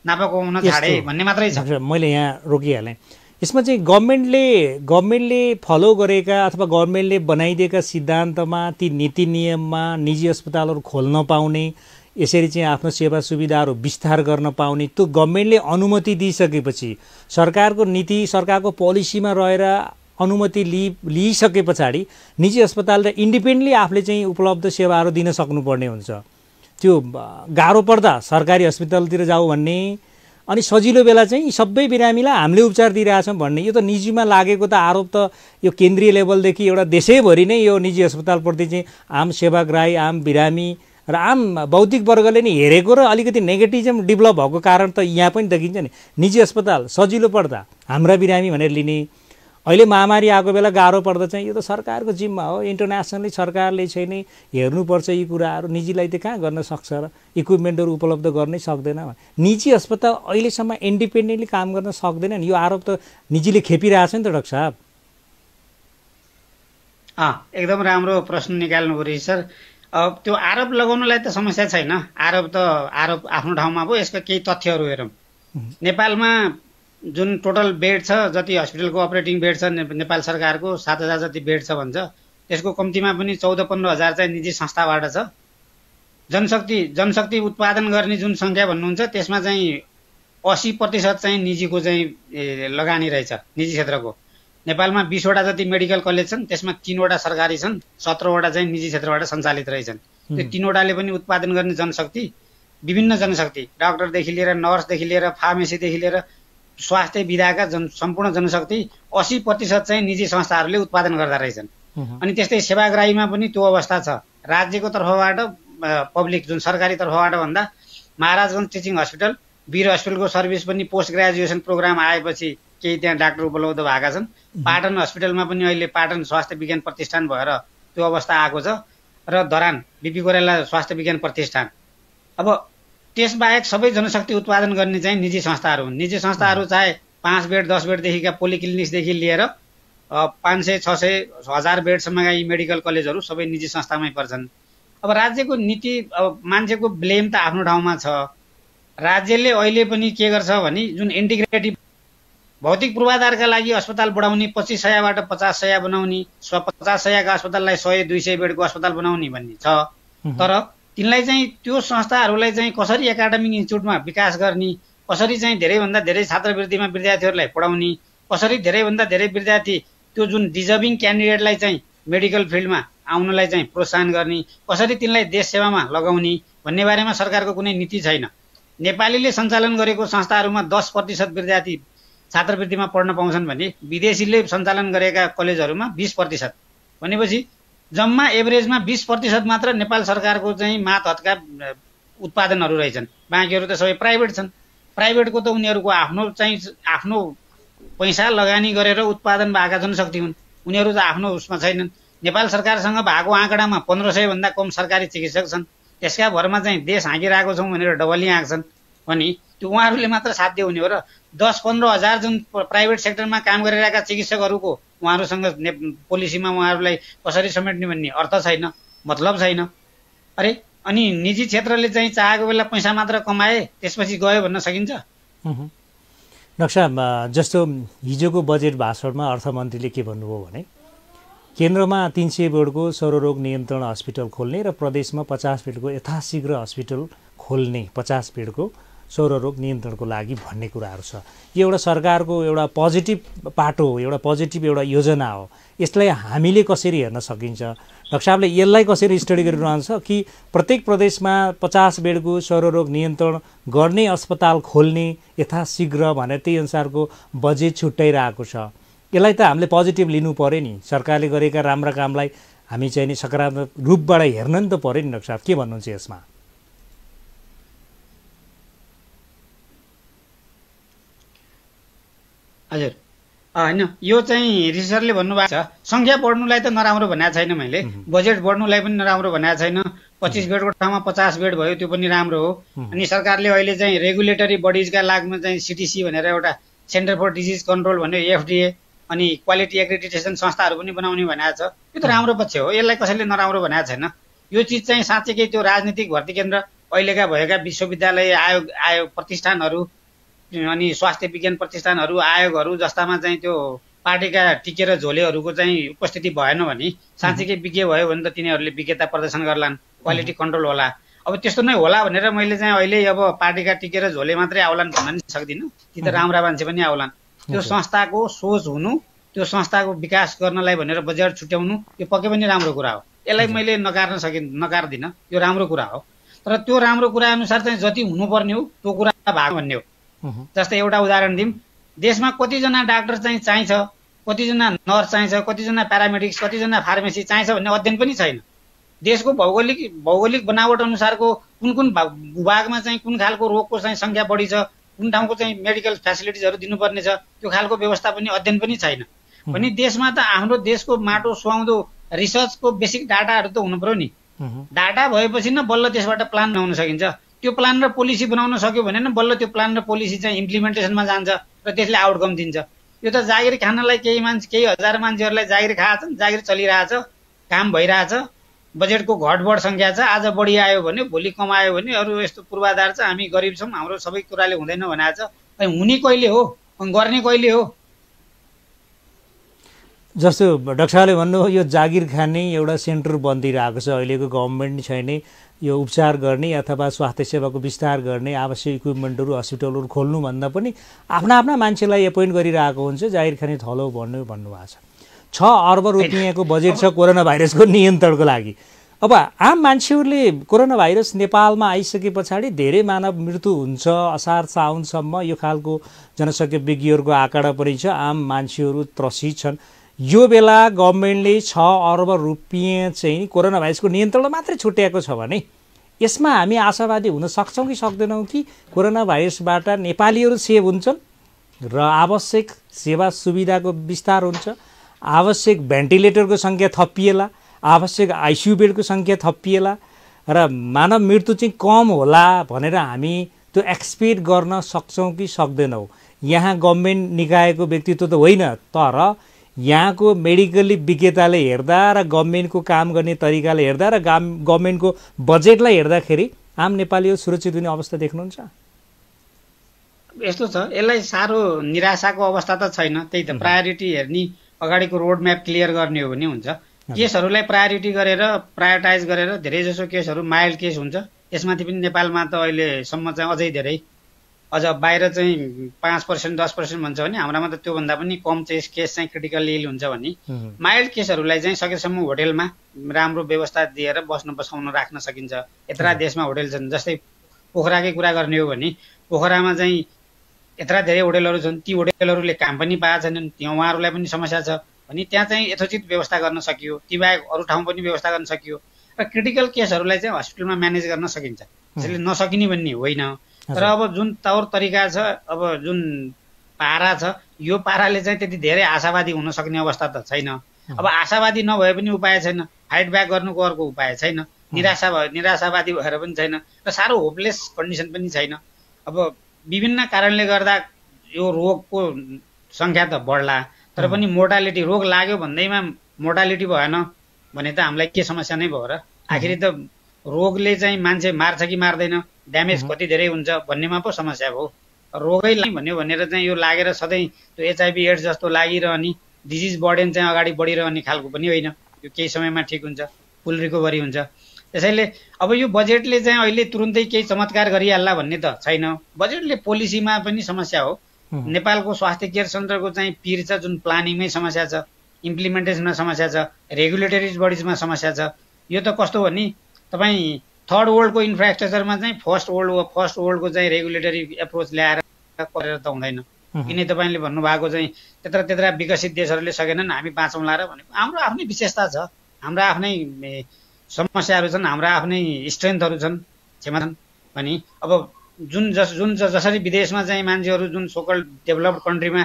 नाफा कमाउन छाडे भन्ने मात्रै छ। मैले यहाँ रोकिहालेँ। यसमा चाहिँ गभर्मेन्टले फलो गरेका अथवा गभर्मेन्टले बनाइदिएका सिद्धान्तमा, ती नीति नियममा निजी अस्पतालहरू खोल्न पाउने, यसरी चाहिँ आफ्नो सेवा सुविधाहरू विस्तार गर्न पाउने, त्यो गभर्मेन्टले अनुमति दिइसकेपछि, सरकारको नीति, सरकारको पोलिसीमा रहेर अनुमति लिइसके पछाडि निजी अस्पताल र इन्डिपेन्डेन्टली आफूले चाहिँ उपलब्ध सेवाहरू दिन सक्नुपर्ने हुन्छ। त्यो गाह्रो पर्दा सरकारी अस्पतालतिर जाऊ भन्ने, अनि सजिलो बेला चाहिँ सबै बिरामीलाई हामीले उपचार दिइरहेछौँ भन्ने, यो त निजीमा लागेको त आरोप त यो केन्द्रीय लेभलदेखि एउटा देशैभरि नै यो निजी अस्पतालप्रति चाहिँ आम सेवाग्राही, आम बिरामी र आम बौद्धिक वर्गले नि हेरेको र अलिकति नेगेटिभिजम डेभलप भएको कारण त यहाँ पनि देखिन्छ नि। निजी अस्पताल सजिलो पर्दा हाम्रा बिरामी भनेर लिने, अहिले महामारी आएको बेला गाह्रो पर्दा चाहिँ यो त सरकारको जिम्मा हो, इन्टरनेसनली सरकारले चाहिँ नि हेर्नुपर्छ यी कुराहरू, निजीलाई त कहाँ गर्न सक्छ र इक्विपमेन्टहरू उपलब्ध गर्नै सक्दैन। निजी अस्पताल अहिलेसम्म इन्डिपेन्डेन्टली काम गर्न सक्दैन नि, यो आरोप त निजीले खेपिरहेछ नि त डाक्टर साहब। एकदम राम्रो प्रश्न निकाल्नु पऱ्यो सर। अब त्यो आरोप लगाउनलाई त समस्या छैन, आरोप आफ्नो ठाउँमा भयो। यसका केही तथ्यहरू हेरौँ। नेपालमा जुन टोटल बेड छ, जति हस्पिटलको अपरेटिङ बेड छ नेपाल सरकारको 7000 जति बेड छ भन्छ, त्यसको कम्तीमा पनि 14-15 हजार चाहिँ निजी संस्थाबाट छ। जनशक्ति उत्पादन गर्ने जुन सङ्ख्या भन्नुहुन्छ त्यसमा चाहिँ 80% चाहिँ निजीको चाहिँ लगानी रहेछ, निजी क्षेत्रको। नेपालमा 20 वटा जति मेडिकल कलेज छन्, त्यसमा 3 वटा सरकारी छन्, 17 वटा चाहिँ निजी क्षेत्रबाट सञ्चालित रहेछन्। त्यो 3 वटाले पनि उत्पादन गर्ने जनशक्ति, विभिन्न जनशक्ति, डाक्टरदेखि लिएर नर्सदेखि लिएर फार्मेसीदेखि लिएर स्वास्थ्य विधाका सम्पूर्ण जनशक्ति 80% चाहिँ निजी संस्थाहरूले उत्पादन गर्दा रहेछन्। अनि त्यस्तै सेवाग्राहीमा पनि त्यो अवस्था छ। राज्यको तर्फबाट पब्लिक जुन सरकारी तर्फबाट भन्दा महाराजगञ्ज टिचिङ हस्पिटल वीर हस्पिटलको सर्भिस पनि पोस्ट ग्रेजुएसन प्रोग्राम आएपछि केही त्यहाँ डाक्टर उपलब्ध भएका छन्। पाटन हस्पिटलमा पनि अहिले पाटन स्वास्थ्य विज्ञान प्रतिष्ठान भएर त्यो अवस्था आएको छ र धरान बिपी कोइराला स्वास्थ्य विज्ञान प्रतिष्ठान। अब त्यसबाहेक सबै जनशक्ति उत्पादन गर्ने चाहिँ निजी संस्थाहरू हुन्। निजी संस्थाहरू चाहे 5 बेड 10 बेडदेखिका पोलिक्लिनिक्सदेखि लिएर 500 600 1000 बेडसम्मका यी मेडिकल कलेजहरू सबै निजी संस्थामै पर्छन्। अब राज्यको नीति, अब मान्छेको ब्लेम त आफ्नो ठाउँमा छ। राज्यले अहिले पनि के गर्छ भने जुन इन्टिग्रेटिभ भौतिक पूर्वाधारका लागि अस्पताल बढाउने 25 सयबाट 50 सय बनाउने, 50 सयका अस्पताललाई 100 200 बेडको अस्पताल बनाउने भन्ने छ। तर तिनलाई चाहिँ त्यो संस्थाहरूलाई चाहिँ कसरी एकाडेमिक इन्स्टिच्युटमा विकास गर्ने, कसरी चाहिँ धेरैभन्दा धेरै छात्रवृत्तिमा विद्यार्थीहरूलाई पढाउने, कसरी धेरैभन्दा धेरै विद्यार्थी त्यो जुन डिजर्भिङ क्यान्डिडेटलाई चाहिँ मेडिकल फिल्डमा आउनलाई चाहिँ प्रोत्साहन गर्ने, कसरी तिनलाई देश सेवामा लगाउने भन्ने बारेमा सरकारको कुनै नीति छैन। नेपालीले सञ्चालन गरेको संस्थाहरूमा 10% विद्यार्थी छात्रवृत्तिमा पढ्न पाउँछन् भने विदेशीले सञ्चालन गरेका कलेजहरूमा 20%। भनेपछि जम्मा एभरेजमा 20% मात्र नेपाल सरकारको चाहिँ मात हतका उत्पादनहरू रहेछन्। बाँकीहरू त सबै प्राइभेट छन्। प्राइभेटको त उनीहरूको आफ्नो पैसा लगानी गरेर उत्पादन भएका जनशक्ति हुन्। उनीहरू त आफ्नो उसमा छैनन्। नेपाल सरकारसँग भएको आँकडामा 1500 भन्दा कम सरकारी चिकित्सक छन्। त्यसका भरमा चाहिँ देश हाँकिरहेको छौँ भनेर डबली आँक्छन् भने त्यो उहाँहरूले मात्र साध्य हुने हो र 10-15 हजार जुन प्राइभेट सेक्टरमा काम गरिरहेका चिकित्सकहरूको उहाँहरूसँग पोलिसीमा उहाँहरूलाई कसरी समेट्ने भन्ने अर्थ छैन, मतलब छैन। अरे अनि निजी क्षेत्रले चाहिँ चाहेको बेला पैसा मात्र कमाए त्यसपछि गयो भन्न सकिन्छ? नक्सा जस्तो हिजोको बजेट भाषणमा अर्थमन्त्रीले के भन्नुभयो भने केन्द्रमा 300 बेडको सर्वरोग नियन्त्रण हस्पिटल खोल्ने र प्रदेशमा 50 बेडको यथाशीघ्र हस्पिटल खोल्ने, 50 बेडको सर्वरोग नियन्त्रणको लागि भन्ने कुराहरू छ। यो एउटा सरकारको एउटा पोजिटिभ पाटो हो, एउटा पोजिटिभ एउटा योजना हो। यसलाई हामीले कसरी हेर्न सकिन्छ? डाक्टर साहबले यसलाई कसरी स्टडी गरिरहन्छ कि प्रत्येक प्रदेशमा 50 बेडको सर्वरोग नियन्त्रण गर्ने अस्पताल खोल्ने यथाशीघ्र भनेर त्यही अनुसारको बजेट छुट्याइरहेको छ। यसलाई त हामीले पोजिटिभ लिनु पर्यो नि। सरकारले गरेका राम्रा कामलाई हामी चाहिँ नि सकारात्मक रूपबाट हेर्न नि त पर्यो नि। डाक्टर साहब के भन्नुहुन्छ यसमा? हजुर, होइन यो चाहिँ रिसर्चले भन्नुभएको छ सङ्ख्या बढ्नुलाई त नराम्रो भनेको छैन मैले, बजेट बढ्नुलाई पनि नराम्रो भनेको छैन। 25 बेडको ठाउँमा 50 बेड भयो, त्यो पनि राम्रो हो। अनि सरकारले अहिले चाहिँ रेगुलेटरी बडिजका लागमा चाहिँ सिटिसी भनेर एउटा सेन्टर फर डिजिज कन्ट्रोल भन्ने एफडिए अनि क्वालिटी एक्रेडिटेसन संस्थाहरू पनि बनाउने भनेको छ। यो त राम्रो पक्ष हो, यसलाई कसैले नराम्रो भनेको छैन। यो चिज चाहिँ साँच्चैकै त्यो राजनीतिक भर्ती केन्द्र अहिलेका भएका विश्वविद्यालय आयोग प्रतिष्ठानहरू अनि स्वास्थ्य विज्ञान प्रतिष्ठानहरू आयोगहरू जस्तामा चाहिँ त्यो पार्टीका टिकेर झोलेहरूको चाहिँ उपस्थिति भएन भने साँच्चैकै विज्ञ भयो भने त तिनीहरूले विज्ञता प्रदर्शन गर्लान्, क्वालिटी कन्ट्रोल होला। अब त्यस्तो नै होला भनेर मैले चाहिँ अहिले अब पार्टीका टिकेर झोले मात्रै आउलान् भन्न नि सक्दिनँ। ती त राम्रा मान्छे पनि आउलान्। त्यो संस्थाको सोच हुनु, त्यो संस्थाको विकास गर्नलाई भनेर बजेट छुट्याउनु यो पक्कै पनि राम्रो कुरा हो। यसलाई मैले नकार्दिनँ, यो राम्रो कुरा हो। तर त्यो राम्रो कुरा अनुसार चाहिँ जति हुनुपर्ने हो त्यो कुरा भएको भन्ने हो। जस्तै एउटा उदाहरण दिउँ, देशमा कतिजना डाक्टर चाहिँ चाहिन्छ, कतिजना नर्स चाहिन्छ, कतिजना प्यारामेडिक्स, कतिजना फार्मेसी चाहिन्छ भन्ने अध्ययन पनि छैन। देशको भौगोलिक बनावट अनुसारको कुन कुन भूभागमा चाहिँ कुन खालको रोगको चाहिँ सङ्ख्या बढी छ, कुन ठाउँको चाहिँ मेडिकल फ्यासिलिटिजहरू दिनुपर्ने छ, त्यो खालको व्यवस्था पनि अध्ययन पनि छैन। भने देशमा त हाम्रो देशको माटो सुहाउँदो रिसर्चको बेसिक डाटाहरू त हुनु पर्यो नि। डाटा भएपछि न बल्ल त्यसबाट प्लान बनाउन सकिन्छ। त्यो प्लान र पोलिसी बनाउन सक्यो भने न बल्ल त्यो प्लान र पोलिसी चाहिँ इम्प्लिमेन्टेसनमा जान्छ र त्यसले आउटकम दिन्छ। यो त जागिर खानलाई केही हजार मान्छेहरूलाई जागिर खाएछन्, जागिर चलिरहेछ, काम भइरहेछ, बजेटको घटबढ सङ्ख्या छ, आज बढी आयो भने भोलि कम आयो भने अरू यस्तो पूर्वाधार छ, हामी गरिब छौँ, हाम्रो सबै कुराले हुँदैन भनेको छ। हुने कहिले हो, गर्ने कहिले हो? जस्तो डाक्टर साहबले भन्नुभयो यो जागिर खाने एउटा सेन्टर बनिरहेको छ अहिलेको गभर्मेन्ट छैन यो उपचार गर्ने अथवा स्वास्थ्य सेवाको विस्तार गर्ने आवश्यक इक्विपमेन्टहरू हस्पिटलहरू खोल्नुभन्दा पनि आफ्ना मान्छेलाई एपोइन्ट गरिरहेको हुन्छ जागिर खाने थलो भन्नुभएको छ। 6 अर्ब रुपियाँको बजेट छ कोरोना भाइरसको नियन्त्रणको लागि। अब आम मान्छेहरूले कोरोना भाइरस नेपालमा आइसके पछाडि धेरै मानव मृत्यु हुन्छ, असार साउनसम्म यो खालको जनसङ्ख्या विज्ञहरूको आँकडा पनि छ, आम मान्छेहरू त्रसित छन्। यो बेला गभर्मेन्टले 6 अर्ब रुपियाँ चाहिँ कोरोना भाइरसको नियन्त्रणमा मात्रै छुट्याएको छ भने यसमा हामी आशावादी हुन सक्छौँ कि सक्दैनौँ कि कोरोना भाइरसबाट नेपालीहरू सेभ हुन्छन् र आवश्यक सेवा सुविधाको विस्तार हुन्छ, आवश्यक भेन्टिलेटरको सङ्ख्या थपिएला, आवश्यक आइसियु बेडको सङ्ख्या थपिएला र मानव मृत्यु चाहिँ कम होला भनेर हामी त्यो एक्सपेक्ट गर्न सक्छौँ कि सक्दैनौँ? यहाँ गभर्मेन्ट निकायको व्यक्तित्व त होइन, तर यहाँको मेडिकली विज्ञताले हेर्दा र गभर्मेन्टको काम गर्ने तरिकाले हेर्दा र गभर्मेन्टको बजेटलाई हेर्दाखेरि आम नेपालीहरू सुरक्षित हुने अवस्था देख्नुहुन्छ? यस्तो छ, यसलाई साह्रो निराशाको अवस्था त छैन। त्यही त प्रायोरिटी हेर्ने, अगाडिको रोड म्याप क्लियर गर्ने हो भने हुन्छ। केसहरूलाई प्रायोरिटी गरेर प्रायोरिटाइज गरेर धेरैजसो केसहरू माइल्ड केस हुन्छ। यसमाथि पनि नेपालमा त अहिलेसम्म चाहिँ अझै धेरै, अझ बाहिर चाहिँ 5% 10% भन्छ भने हाम्रामा त त्योभन्दा पनि कम केस चाहिँ क्रिटिकल इल हुन्छ भने माइल्ड केसहरूलाई चाहिँ सकेसम्म होटेलमा राम्रो व्यवस्था दिएर बसाउन राख्न सकिन्छ। यत्रा देशमा होटेल छन्। जस्तै पोखराकै कुरा गर्ने हो भने पोखरामा चाहिँ यत्रा धेरै होटेलहरू छन्, ती होटेलहरूले काम पनि पाएका छैनन्, त्यहाँ उहाँहरूलाई पनि समस्या छ भने त्यहाँ चाहिँ यथोचित व्यवस्था गर्न सकियो। ती बाहेक अरू ठाउँ पनि व्यवस्था गर्न सकियो र क्रिटिकल केसहरूलाई चाहिँ हस्पिटलमा म्यानेज गर्न सकिन्छ। त्यसले नसकिने भन्ने होइन। तर अब जुन तौर तरिका छ, अब जुन पारा छ, यो पाराले चाहिँ त्यति धेरै आशावादी हुन सक्ने अवस्था त छैन। अब आशावादी नभए पनि उपाय छैन, फाइट ब्याक गर्नुको अर्को उपाय छैन, निराशावादी भएर पनि छैन र साह्रो होपलेस कन्डिसन पनि छैन। अब विभिन्न कारणले गर्दा यो रोगको सङ्ख्या त बढ्ला, तर पनि मोर्टालिटी, रोग लाग्यो भन्दैमा मोर्टालिटी भएन भने त हामीलाई के समस्या नै भयो र? आखिरी त रोगले चाहिँ मान्छे मार्छ कि मार्दैन, ड्यामेज कति धेरै हुन्छ भन्नेमा पो समस्या भयो। रोगै भन्यो भनेर चाहिँ यो लागेर सधैँ त्यो HIV एड्स जस्तो लागिरहने, डिजिज बर्डन चाहिँ अगाडि बढिरहने खालको पनि होइन। यो केही समयमा ठिक हुन्छ, फुल रिकभरी हुन्छ। त्यसैले अब यो बजेटले चाहिँ अहिले तुरुन्तै केही चमत्कार गरिहाल्ला भन्ने त छैन। बजेटले पोलिसीमा पनि समस्या हो। नेपालको स्वास्थ्य केयर सेन्टरको चाहिँ पिर छ, जुन प्लानिङमै समस्या छ, इम्प्लिमेन्टेसनमा समस्या छ, रेगुलेटरी बडिजमा समस्या छ। यो त कस्तो हो नि, तपाईँ थर्ड वर्ल्डको इन्फ्रास्ट्रक्चरमा चाहिँ फर्स्ट वर्ल्डको चाहिँ रेगुलेटरी एप्रोच ल्याएर गरेर त हुँदैन। किन तपाईँले भन्नुभएको चाहिँ त्यत्रा विकसित देशहरूले सकेनन्, हामी बाँचौँला र भनेको हाम्रो आफ्नै विशेषता छ, हाम्रा आफ्नै समस्याहरू छन्, हाम्रा आफ्नै स्ट्रेन्थहरू छन्, क्षमता छन् भने अब जसरी विदेशमा चाहिँ मान्छेहरू जुन सोकल डेभलप्ड कन्ट्रीमा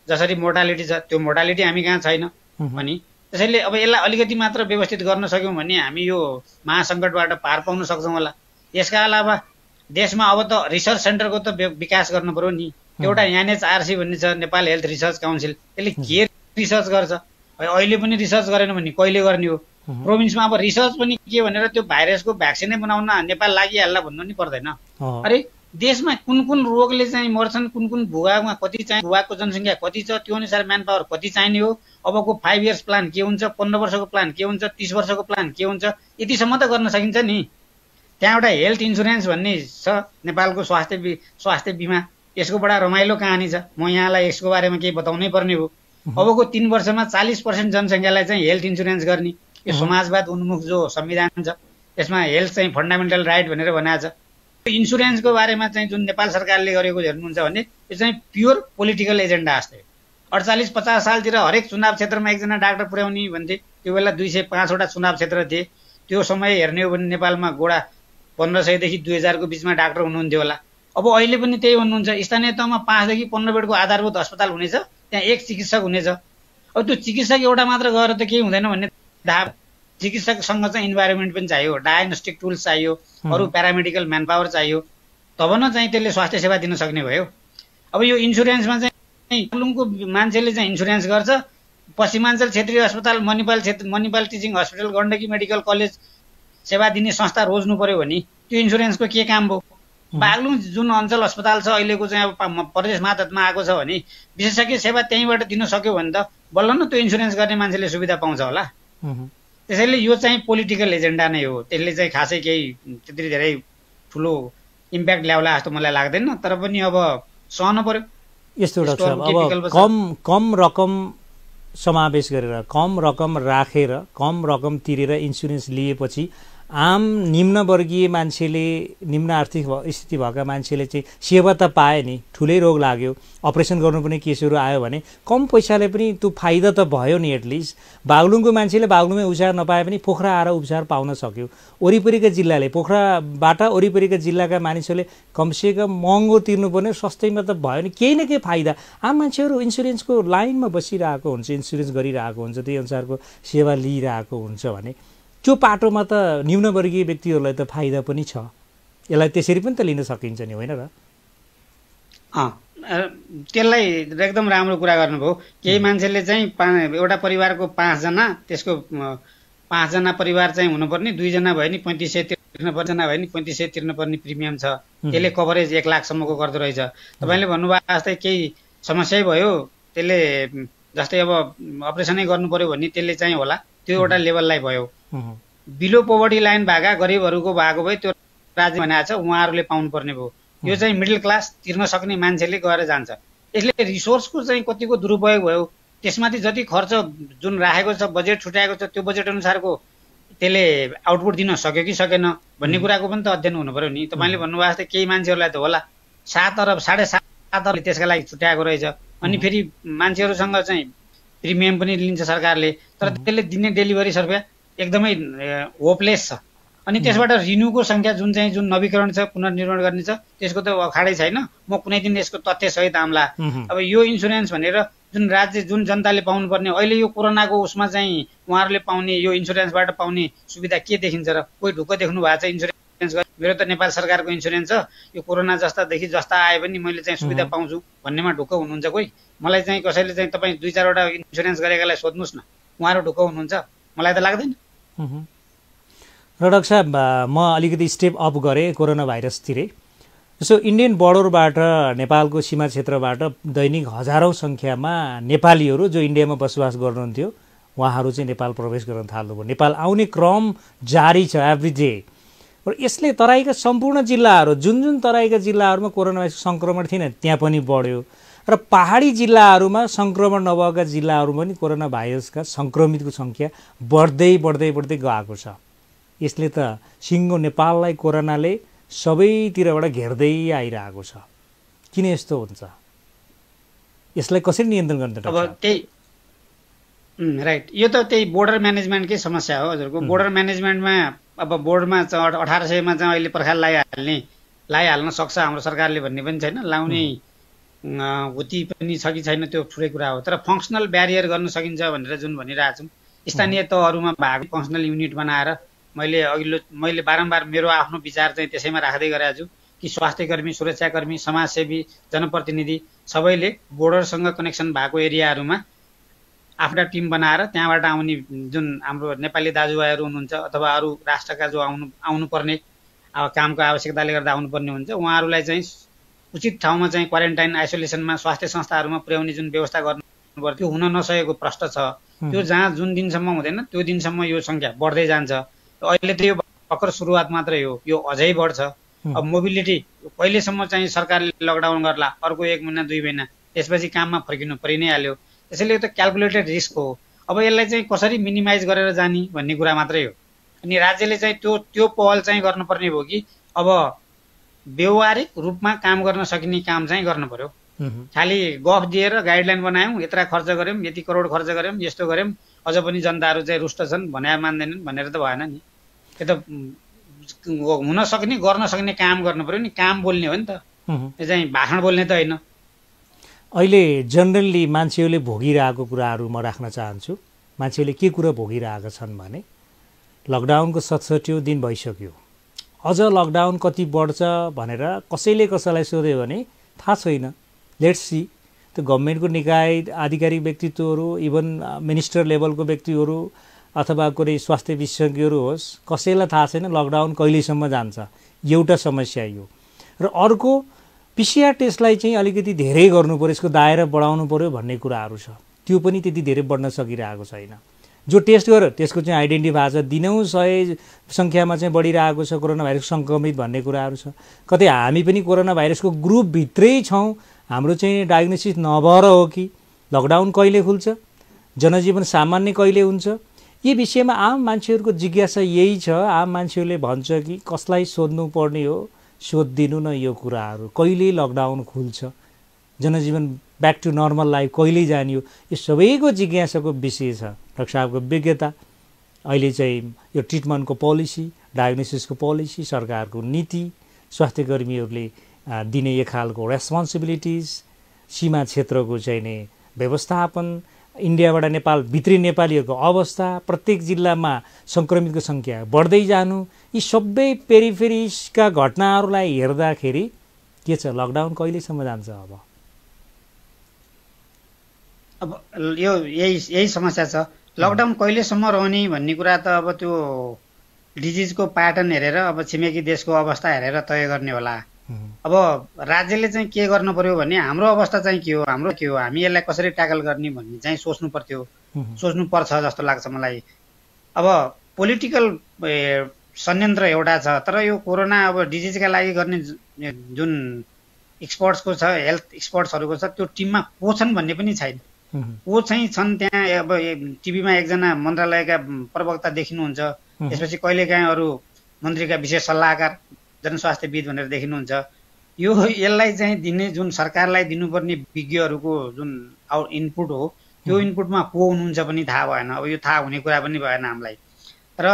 जसरी मोर्टालिटी छ, त्यो मोर्टालिटी हामी कहाँ छैन भने त्यसैले अब यसलाई अलिकति मात्र व्यवस्थित गर्न सक्यौँ भने हामी यो महासङ्कटबाट पार पाउन सक्छौँ होला। यसका अलावा देशमा अब त रिसर्च सेन्टरको त विकास गर्नु पर्यो नि। एउटा NHRC भन्ने छ, नेपाल हेल्थ रिसर्च काउन्सिल, त्यसले के रिसर्च गर्छ? अहिले पनि रिसर्च गरेन भने कहिले गर्ने हो? प्रोभिन्समा अब रिसर्च पनि के भनेर त्यो भाइरसको भ्याक्सिनै बनाउन नेपाल लागिहाल्ला भन्नु नि पर्दैन। अरे देशमा कुन कुन रोगले चाहिँ मर्छन्, कुन कुन भूभागमा कति चाहिँ, भूभागको जनसङ्ख्या कति छ, त्यो अनुसार म्यान पावर कति चाहिने हो, अबको 5 इयर्स प्लान के हुन्छ, 15 वर्षको प्लान के हुन्छ, 30 वर्षको प्लान के हुन्छ, यतिसम्म त गर्न सकिन्छ नि। त्यहाँ एउटा हेल्थ इन्सुरेन्स भन्ने छ, नेपालको स्वास्थ्य बिमा, यसको बडा रमाइलो कहानी छ। म यहाँलाई यसको बारेमा केही बताउनै पर्ने हो। अबको 3 वर्षमा 40% जनसङ्ख्यालाई चाहिँ हेल्थ इन्सुरेन्स गर्ने, यो समाजवाद उन्मुख जो संविधान छ त्यसमा हेल्थ चाहिँ फन्डामेन्टल राइट भनेर भनेको छ। इन्सुरेन्सको बारेमा चाहिँ जुन नेपाल सरकारले गरेको हेर्नुहुन्छ भने यो चाहिँ प्योर पोलिटिकल एजेन्डा जस्तै। 48-50 सालतिर हरेक चुनाव क्षेत्रमा एकजना डाक्टर पुर्याउने भन्थे। त्यो बेला 205 वटा चुनाव क्षेत्र थिए। त्यो समय हेर्ने हो भने नेपालमा गोडा 1500 देखि 2000 को बिचमा डाक्टर हुनुहुन्थ्यो होला। अब अहिले पनि त्यही भन्नुहुन्छ, स्थानीय तहमा 5 देखि 15 बेडको आधारभूत अस्पताल हुनेछ, त्यहाँ एक चिकित्सक हुनेछ। अब त्यो चिकित्सक एउटा मात्र गएर त केही हुँदैन भन्ने थाहा। चिकित्सकसँग चाहिँ इन्भाइरोमेन्ट पनि चाहियो, डायग्नोस्टिक टुल्स चाहियो, अरू प्यारामेडिकल म्यान पावर चाहियो, तब न चाहिँ त्यसले स्वास्थ्य सेवा दिन सक्ने भयो। अब यो इन्सुरेन्समा चाहिँ मुलुङको मान्छेले चाहिँ इन्सुरेन्स गर्छ, पश्चिमाञ्चल क्षेत्रीय अस्पताल, Manipal teaching hospital, Gandaki medical college सेवा दिने संस्था रोज्नु पर्यो भने त्यो इन्सुरेन्सको के काम भयो? बागलुङ जुन अञ्चल अस्पताल छ अहिलेको चाहिँ अब प्रदेश मातहतमा आएको छ भने विशेषज्ञ सेवा त्यहीँबाट दिन सक्यो भने त बल्ल न त्यो इन्सुरेन्स गर्ने मान्छेले सुविधा पाउँछ होला। त्यसैले यो चाहिँ पोलिटिकल एजेन्डा नै हो। त्यसले चाहिँ खासै केही त्यति धेरै ठुलो इम्प्याक्ट ल्याउला जस्तो मलाई लाग्दैन। तर पनि अब सहन पर्यो। यस्तो अब कम रकम समावेश गरेर, कम रकम राखेर, कम रकम तिरेर इन्सुरेन्स लिएपछि आम निम्नवर्गीय मान्छेले निम्न आर्थिक स्थिति भएका मान्छेले चाहिँ सेवा त पाए नि, ठुलै रोग लाग्यो, अपरेसन गर्नुपर्ने केसहरू आयो भने कम पैसाले पनि त्यो फाइदा त भयो नि। एटलिस्ट बागलुङको मान्छेले बागलुङमै उपचार नपाए पनि पोखरा आएर उपचार पाउन सक्यो। वरिपरिका जिल्लाले, पोखराबाट वरिपरिका जिल्लाका मानिसहरूले कमसेकम महँगो तिर्नुपर्ने सस्तैमा त भयो नि, केही न केही फाइदा। आम मान्छेहरू इन्सुरेन्सको लाइनमा बसिरहेको हुन्छ, इन्सुरेन्स गरिरहेको हुन्छ, त्यही अनुसारको सेवा लिइरहेको हुन्छ भने त्यो पाटोमा त निम्नवर्गीय व्यक्तिहरूलाई त फाइदा पनि छ। यसलाई त्यसरी पनि त लिन सकिन्छ नि, होइन र? त्यसलाई एकदम राम्रो कुरा गर्नुभयो। केही मान्छेले चाहिँ एउटा परिवारको 5 जना, त्यसको 5 जना परिवार चाहिँ हुनुपर्ने, 2 जना भयो नि 3500 तिर्नुपर्ने, जना भयो नि 3500 तिर्नुपर्ने प्रिमियम छ। त्यसले कभरेज 1 लाखसम्मको गर्दो रहेछ। तपाईँले भन्नुभयो जस्तै केही समस्या भयो, त्यसले जस्तै अब अपरेसनै गर्नु पर्यो भने त्यसले चाहिँ होला, त्यो एउटा लेभललाई भयो। बिलो पोभर्टी लाइन भएका गरिबहरूको भएको भए त्यो राज्य भनेको छ उहाँहरूले पाउनुपर्ने भयो। यो चाहिँ मिडल क्लास तिर्न सक्ने मान्छेले गएर जान्छ। यसले रिसोर्सको चाहिँ कतिको दुरुपयोग भयो, त्यसमाथि जति खर्च जुन राखेको छ, बजेट छुट्याएको छ, त्यो बजेट अनुसारको त्यसले आउटपुट दिन सक्यो कि सकेन भन्ने कुराको पनि त अध्ययन हुनु पर्यो नि। तपाईँले भन्नुभयो जस्तै केही मान्छेहरूलाई त होला 7 अरब 7.5 अरबले त्यसका लागि छुट्याएको रहेछ। अनि फेरि मान्छेहरूसँग चाहिँ प्रिमियम पनि लिन्छ सरकारले, तर त्यसले दिने डेलिभरी सर्भे एकदमै होपलेस छ। अनि त्यसबाट रिन्युको सङ्ख्या जुन नवीकरण छ, पुनर्निर्माण गर्ने छ, त्यसको त अखाडै छैन। म कुनै दिन यसको तथ्यसहित आम्ला। अब यो इन्सुरेन्स भनेर जुन राज्य, जुन जनताले पाउनुपर्ने, अहिले यो कोरोनाको उसमा चाहिँ उहाँहरूले पाउने, यो इन्सुरेन्सबाट पाउने सुविधा के देखिन्छ र? कोही ढुक्क देख्नु भएको छ इन्सुरेन्स? मेरो त नेपाल सरकारको इन्सुरेन्स छ, यो कोरोना जस्तादेखि जस्ता आए पनि मैले चाहिँ सुविधा पाउँछु भन्नेमा ढुक्क हुनुहुन्छ कोही? मलाई चाहिँ कसैले चाहिँ तपाईँ 2-4 वटा इन्सुरेन्स गरेकालाई सोध्नुहोस् न, उहाँहरू ढुक्क हुनुहुन्छ? मलाई त लाग्दैन। र डाक्टर साहब, म अलिकति स्टेप अप गरेँ कोरोना भाइरसतिरै। जस्तो इन्डियन बोर्डरबाट, नेपालको सीमा क्षेत्रबाट दैनिक हजारौँ सङ्ख्यामा नेपालीहरू जो इन्डियामा बसोबास गर्नुहुन्थ्यो उहाँहरू चाहिँ नेपाल प्रवेश गर्न थाल्नुभयो। नेपाल आउने क्रम जारी छ एभ्री डे। र यसले तराईका सम्पूर्ण जिल्लाहरू, जुन तराईका जिल्लाहरूमा कोरोना भाइरस सङ्क्रमण थिएन त्यहाँ पनि बढ्यो, र पहाडी जिल्लाहरूमा सङ्क्रमण नभएका जिल्लाहरूमा पनि कोरोना भाइरसका सङ्क्रमितको सङ्ख्या बढ्दै गएको छ। यसले त सिङ्गो नेपाललाई कोरोनाले सबैतिरबाट घेर्दै आइरहेको छ। किन यस्तो हुन्छ? यसलाई कसरी नियन्त्रण गर्ने? अब त्यही राइट, यो त त्यही बोर्डर म्यानेजमेन्टकै समस्या हो हजुरको। बोर्डर म्यानेजमेन्टमा अब बोर्डरमा 1800मा चाहिँ अहिले पर्खाल लगाइहाल्न सक्छ हाम्रो सरकारले भन्ने पनि छैन, लाउने हुती पनि छ कि छैन त्यो ठुलै कुरा हो। तर फङ्सनल ब्यारियर गर्न सकिन्छ भनेर जुन भनिरहेको छौँ, स्थानीय तहहरूमा भएको फङ्सनल युनिट बनाएर मैले बारम्बार मेरो आफ्नो विचार चाहिँ त्यसैमा राख्दै गरेको छु कि स्वास्थ्यकर्मी, सुरक्षाकर्मी, समाजसेवी, जनप्रतिनिधि सबैले बोर्डरसँग कनेक्सन भएको एरियाहरूमा आफ्ना टिम बनाएर त्यहाँबाट आउने जुन हाम्रो नेपाली दाजुभाइहरू हुनुहुन्छ अथवा अरू राष्ट्रका जो आउनुपर्ने कामको आवश्यकताले गर्दा आउनुपर्ने हुन्छ, उहाँहरूलाई चाहिँ उचित ठाउँमा चाहिँ क्वारेन्टाइन, आइसोलेसनमा, स्वास्थ्य संस्थाहरूमा पुर्याउने जुन व्यवस्था गर्नुपर्छ त्यो हुन नसकेको प्रश्न छ। त्यो जहाँ जुन दिनसम्म हुँदैन त्यो दिनसम्म यो सङ्ख्या बढ्दै जान्छ। अहिले त यो भर्खर सुरुवात मात्रै हो, यो अझै बढ्छ। अब मोबिलिटी कहिलेसम्म चाहिँ सरकारले लकडाउन गर्ला? अर्को 1 महिना 2 महिना, त्यसपछि काममा फर्किनु परि नै हाल्यो। त्यसैले यो त क्यालकुलेटेड रिस्क हो। अब यसलाई चाहिँ कसरी मिनिमाइज गरेर जाने भन्ने कुरा मात्रै हो। अनि राज्यले चाहिँ त्यो पहल चाहिँ गर्नुपर्ने भयो कि अब व्यवहारिक रूपमा काम गर्न सकिने काम चाहिँ गर्नु पर्यो। खालि गफ दिएर गाइडलाइन बनायौँ, यत्रा खर्च गऱ्यौँ, यति करोड खर्च गऱ्यौँ, यस्तो गऱ्यौँ, अझ पनि जनताहरू चाहिँ रुष्ट छन् भने मान्दैनन् भनेर त भएन नि। यो त हुन सक्ने, गर्न सक्ने काम गर्नु पर्यो नि। काम बोल्ने हो नि त, यो चाहिँ भाषण बोल्ने त होइन। अहिले जनरली मान्छेहरूले भोगिरहेको कुराहरू म राख्न चाहन्छु। मान्छेहरूले के कुरा भोगिरहेका छन् भने लकडाउनको 67औं दिन भइसक्यो, अझ लकडाउन कति बढ्छ भनेर कसैले कसैलाई सोध्यो भने थाहा छैन। Let's see. त्यो गभर्मेन्टको निकाय आधिकारिक व्यक्तित्वहरू, इभन मिनिस्टर लेभलको व्यक्तिहरू अथवा कुनै स्वास्थ्य विशेषज्ञहरू होस्, कसैलाई थाहा छैन लकडाउन कहिलेसम्म जान्छ। एउटा समस्या यो। र अर्को, पिसिआर टेस्टलाई चाहिँ अलिकति धेरै गर्नु पर्यो, यसको दायरा बढाउनु पर्यो भन्ने कुराहरू छ। त्यो पनि त्यति धेरै बढ्न सकिरहेको छैन। जो टेस्ट गर्यो त्यसको चाहिँ आइडेन्टिफाई छ, दिनौँ 100 सङ्ख्यामा चाहिँ बढिरहेको छ कोरोना भाइरस सङ्क्रमित भन्ने कुराहरू छ। कतै हामी पनि कोरोना भाइरसको ग्रुपभित्रै छौँ, हाम्रो चाहिँ डायग्नोसिस नभएर हो कि? लकडाउन कहिले खुल्छ, जनजीवन सामान्य कहिले हुन्छ, यी विषयमा आम मान्छेहरूको जिज्ञासा यही छ। आम मान्छेहरूले भन्छ कि कसलाई सोध्नु पर्ने हो, सोधिदिनु न यो कुराहरू। कहिले लकडाउन खुल्छ, जनजीवन ब्याक टु नर्मल लाइफ कहिले जाने हो, यो सबैको जिज्ञासाको विषय छ। डाक्टर साहबको विज्ञता अहिले चाहिँ यो ट्रिटमेन्टको पोलिसी, डायग्नोसिसको पोलिसी, सरकारको नीति, स्वास्थ्य कर्मीहरूले दिने एक खालको रेस्पोन्सिबिलिटिज, सीमा क्षेत्रको चाहिँ नै व्यवस्थापन, इन्डियाबाट नेपाल भित्री नेपालीहरूको अवस्था, प्रत्येक जिल्लामा सङ्क्रमितको सङ्ख्या बढ्दै जानु, यी सबै पेरिफेरिसका घटनाहरूलाई हेर्दाखेरि के छ, लकडाउन कहिलेसम्म जान्छ? अब यो यही समस्या छ। लकडाउन कहिलेसम्म रहने भन्ने कुरा त अब त्यो डिजिजको प्याटर्न हेरेर, अब छिमेकी देशको अवस्था हेरेर तय गर्ने होला। अब राज्यले चाहिँ के गर्नु पर्यो भने हाम्रो अवस्था चाहिँ के हो, हाम्रो के हो, हामी यसलाई कसरी ट्याकल गर्ने भन्ने चाहिँ सोच्नु पर्छ जस्तो लाग्छ मलाई। अब पोलिटिकल संयन्त्र एउटा छ, तर यो कोरोना अब डिजिजका लागि गर्ने जुन एक्सपर्ट्सको छ, हेल्थ एक्सपर्ट्सहरूको छ, त्यो टिममा को छन् भन्ने पनि छैन। को चाहिँ छन् त्यहाँ, अब टिभीमा एकजना मन्त्रालयका प्रवक्ता देखिनुहुन्छ, त्यसपछि कहिलेकाहीँ अरू मन्त्रीका विशेष सल्लाहकार जनस्वास्थ्यविद भनेर देखिनुहुन्छ। यसलाई चाहिँ दिने जुन सरकारलाई दिनुपर्ने विज्ञहरूको जुन इनपुट हो, त्यो इनपुटमा को हुनुहुन्छ पनि थाहा भएन। अब यो थाहा हुने कुरा पनि भएन हामीलाई। र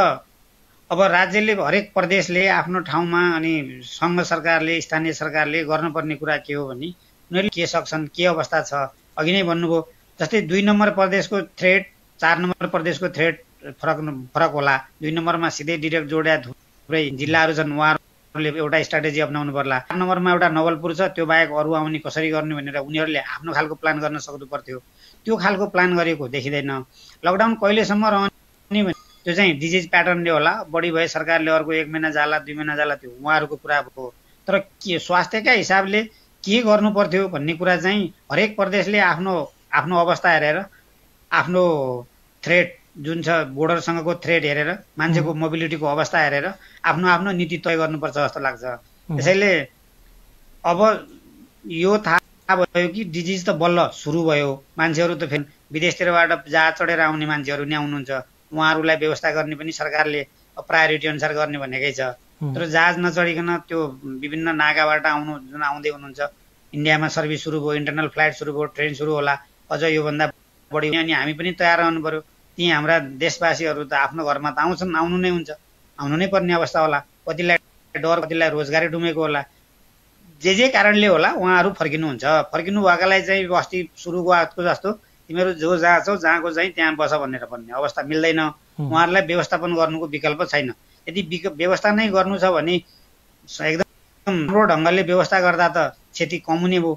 अब राज्यले, हरेक प्रदेशले आफ्नो ठाउँमा, अनि सङ्घ सरकारले, स्थानीय सरकारले गर्नुपर्ने कुरा के हो भने उनीहरूले के सक्छन्, के अवस्था छ, अघि नै भन्नुभयो। जस्तै 2 नम्बर प्रदेशको थ्रेड, 4 नम्बर प्रदेशको थ्रेड फरक होला। 2 नम्बरमा सिधै डिरेक्ट जोड्या थुप्रै जिल्लाहरू छन्, उहाँहरूले एउटा स्ट्राटेजी अप्नाउनु पर्ला। 4 नम्बरमा एउटा नवलपुर छ, त्यो बाहेक अरू आउने कसरी गर्ने भनेर उनीहरूले आफ्नो खालको प्लान गर्न सक्नु पर्थ्यो। त्यो खालको प्लान गरेको देखिँदैन। लकडाउन कहिलेसम्म रहने भने त्यो चाहिँ डिजिज प्याटर्नले होला। बढी भए सरकारले अर्को 1 महिना जाला, 2 महिना जाला, त्यो उहाँहरूको कुरा हो। तर के स्वास्थ्यका हिसाबले के गर्नु पर्थ्यो भन्ने कुरा चाहिँ हरेक प्रदेशले आफ्नो अवस्था हेरेर, आफ्नो थ्रेड जुन छ, बोर्डरसँगको थ्रेड हेरेर, मान्छेको मोबिलिटीको अवस्था हेरेर आफ्नो नीति तय गर्नुपर्छ जस्तो लाग्छ। त्यसैले अब यो थाहा भयो कि डिजिज त बल्ल सुरु भयो, मान्छेहरू त फेरि विदेशतिरबाट जहाज चढेर आउने मान्छेहरू नै आउनुहुन्छ, उहाँहरूलाई व्यवस्था गर्ने पनि सरकारले प्रायोरिटी अनुसार गर्ने भनेकै छ। तर जहाज नचढिकन त्यो विभिन्न नाकाबाट आउँदै हुनुहुन्छ। इन्डियामा सर्भिस सुरु भयो, इन्टरनल फ्लाइट सुरु भयो, ट्रेन सुरु होला, अझ योभन्दा बढी, अनि हामी पनि तयार रहनु पर्यो। ती हाम्रा देशवासीहरू त आफ्नो घरमा त आउनु नै हुन्छ, आउनु नै पर्ने अवस्था होला। कतिलाई डर, कतिलाई रोजगारी डुमेको होला, जे कारणले होला उहाँहरू फर्किनुहुन्छ। फर्किनु भएकालाई चाहिँ अस्ति सुरु भएको जस्तो तिमीहरू जो जहाँ छौ, जहाँको चाहिँ त्यहाँ बस भनेर भन्ने अवस्था मिल्दैन। उहाँहरूलाई व्यवस्थापन गर्नुको विकल्प छैन। यदि व्यवस्था नै गर्नु छ भने एकदम राम्रो ढङ्गले व्यवस्था गर्दा त क्षति कम हुने भयो।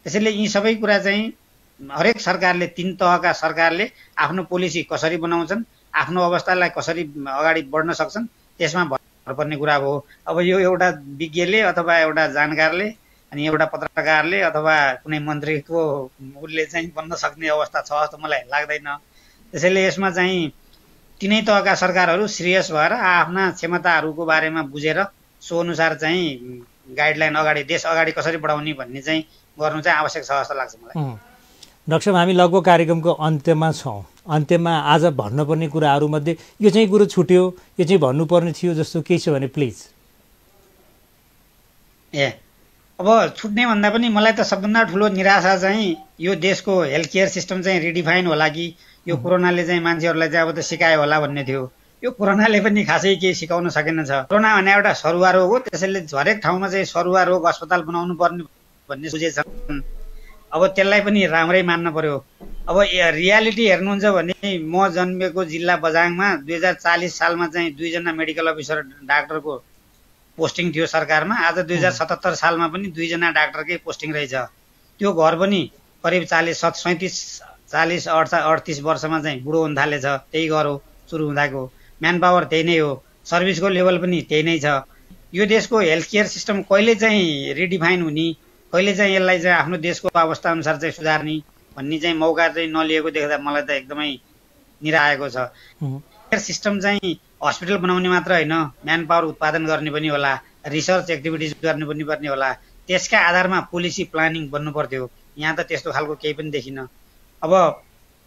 त्यसैले यी सबै कुरा चाहिँ हरेक सरकारले, 3 तहका सरकारले आफ्नो पोलिसी कसरी बनाउँछन्, आफ्नो अवस्थालाई कसरी अगाडि बढ्न सक्छन्, त्यसमा भर पर्ने कुरा हो। अब यो एउटा विज्ञले अथवा एउटा जानकारले, अनि एउटा पत्रकारले अथवा कुनै मन्त्रीको उसले चाहिँ बन्न सक्ने अवस्था छ जस्तो मलाई लाग्दैन। त्यसैले यसमा चाहिँ 3 तहका सरकारहरू सिरियस भएर आफ्ना क्षमताहरूको बारेमा बुझेर सो अनुसार चाहिँ गाइडलाइन देश अगाडि कसरी बढाउने भन्ने चाहिँ गर्नु चाहिँ आवश्यक छ जस्तो लाग्छ मलाई। डाक्टर साहब, हामी लगभग कार्यक्रमको अन्त्यमा छौँ। अन्त्यमा आज भन्नुपर्ने कुराहरूमध्ये यो चाहिँ कुरो छुट्यो, यो चाहिँ भन्नुपर्ने थियो जस्तो केही छ भने प्लिज। अब छुट्ने भन्दा पनि मलाई त सबभन्दा ठुलो निराशा चाहिँ यो देशको हेल्थ केयर सिस्टम चाहिँ रिडिफाइन होला कि यो कोरोनाले चाहिँ मान्छेहरूलाई चाहिँ अब त सिकायो होला भन्ने थियो। यो कोरोनाले पनि खासै केही सिकाउन सकेन छ। कोरोना भने एउटा सरुवा रोग हो, त्यसैले हरेक ठाउँमा चाहिँ सरुवा रोग अस्पताल बनाउनु पर्ने भन्ने बुझेछन्। अब त्यसलाई पनि राम्रै मान्न पर्यो। अब रियालिटी हेर्नुहुन्छ भने म जन्मेको जिल्ला बझाङमा 2040 सालमा चाहिँ 2 जना मेडिकल अफिसर डाक्टरको पोस्टिङ थियो सरकारमा। आज 2077 सालमा पनि 2 जना डाक्टरकै पोस्टिङ रहेछ। त्यो घर पनि करिब 38 वर्षमा चाहिँ बुढो हुन थालेछ। त्यही घर हो सुरु हुँदाको। म्यान पावर त्यही नै हो, सर्भिसको लेभल पनि त्यही नै छ। यो देशको हेल्थ केयर सिस्टम कहिले चाहिँ रिडिफाइन हुने, कहिले चाहिँ यसलाई चाहिँ आफ्नो देशको अवस्था अनुसार चाहिँ सुधार्ने भन्ने चाहिँ मौका चाहिँ नलिएको देख्दा मलाई त एकदमै निराएको छ। केयर सिस्टम चाहिँ हस्पिटल बनाउने मात्र होइन, म्यान पावर उत्पादन गर्ने पनि होला, रिसर्च एक्टिभिटिज गर्ने पनि पर्ने होला। त्यसका आधारमा पोलिसी प्लानिङ बन्नु पर्थ्यो। यहाँ त त्यस्तो खालको केही पनि देखिन। अब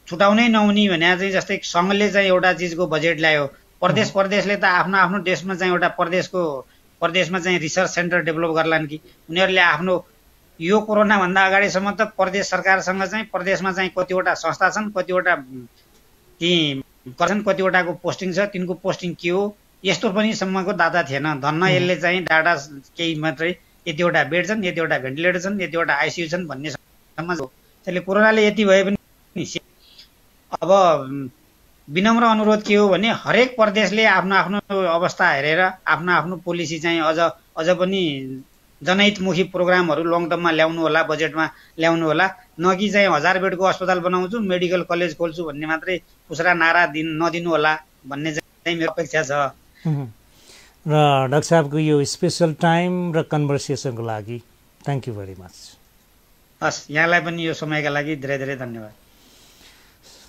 छुटाउनै नहुने भने चाहिँ जस्तै सङ्घले चाहिँ एउटा चिजको बजेट ल्यायो, प्रदेशले त आफ्नो आफ्नो देशमा चाहिँ एउटा प्रदेशमा चाहिँ रिसर्च सेन्टर डेभलप गर्लान् कि उनीहरूले आफ्नो यो कोरोनाभन्दा अगाडिसम्म त प्रदेश सरकारसँग चाहिँ प्रदेशमा चाहिँ कतिवटा संस्था छन्, कतिवटा ती गर्छन्, कतिवटाको पोस्टिङ छ, तिनको पोस्टिङ के हो यस्तो पनि सम्मको डाटा थिएन। धन्न यसले चाहिँ डाटा केही मात्रै यतिवटा बेड छन्, यतिवटा भेन्टिलेटर छन्, यतिवटा आइसियु छन् भन्नेसम्म हो। त्यसले कोरोनाले यति भए पनि अब विनम्र अनुरोध के हो भने हरेक प्रदेशले आफ्नो आफ्नो अवस्था हेरेर आफ्नो आफ्नो पोलिसी चाहिँ अझ पनि जनहितमुखी प्रोग्रामहरू लङ टर्ममा ल्याउनु होला, बजेटमा ल्याउनु होला, न कि चाहिँ 1000 बेडको अस्पताल बनाउँछु, मेडिकल कलेज खोल्छु भन्ने मात्रै खुसरा नारा नदिनु होला भन्ने चाहिँ मेरो अपेक्षा छ। र डाक्टर साहबको यो स्पेसल टाइम र कन्भर्सेसनको लागि थ्याङ्क यू भेरी मच। हस्, यहाँलाई पनि यो समयका लागि धेरै धेरै धन्यवाद।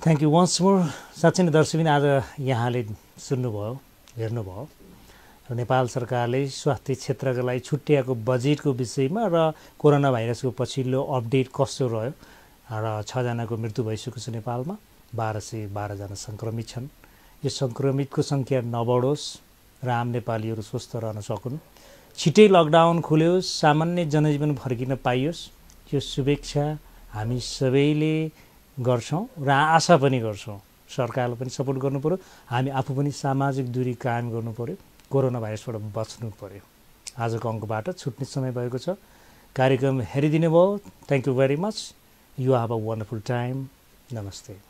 Thank you once more. साँच्चै नै दर्शकबिन आज यहाँले सुन्नुभयो, हेर्नुभयो नेपाल सरकारले स्वास्थ्य क्षेत्रका लागि छुट्याएको बजेटको विषयमा र कोरोना भाइरसको पछिल्लो अपडेट कस्तो रह्यो र 6 जनाको मृत्यु भइसकेको छ नेपालमा, 1212 जना सङ्क्रमित छन्। यो सङ्क्रमितको सङ्ख्या नबढोस् र आम नेपालीहरू स्वस्थ रहन सकुन्, छिटै लकडाउन खुल्योस्, सामान्य जनजीवन फर्किन पाइयोस्, यो शुभेच्छा हामी सबैले गर्छौँ र आशा पनि गर्छौँ। सरकारले पनि सपोर्ट गर्नु पर्यो, हामी आफू पनि सामाजिक दूरी कायम गर्नु पर्यो, कोरोना भाइरसबाट बच्नु पर्यो। आजको अङ्कबाट छुट्ने समय भएको छ। कार्यक्रम हेरिदिनु भयो, thank you very much. You have a wonderful time. नमस्ते।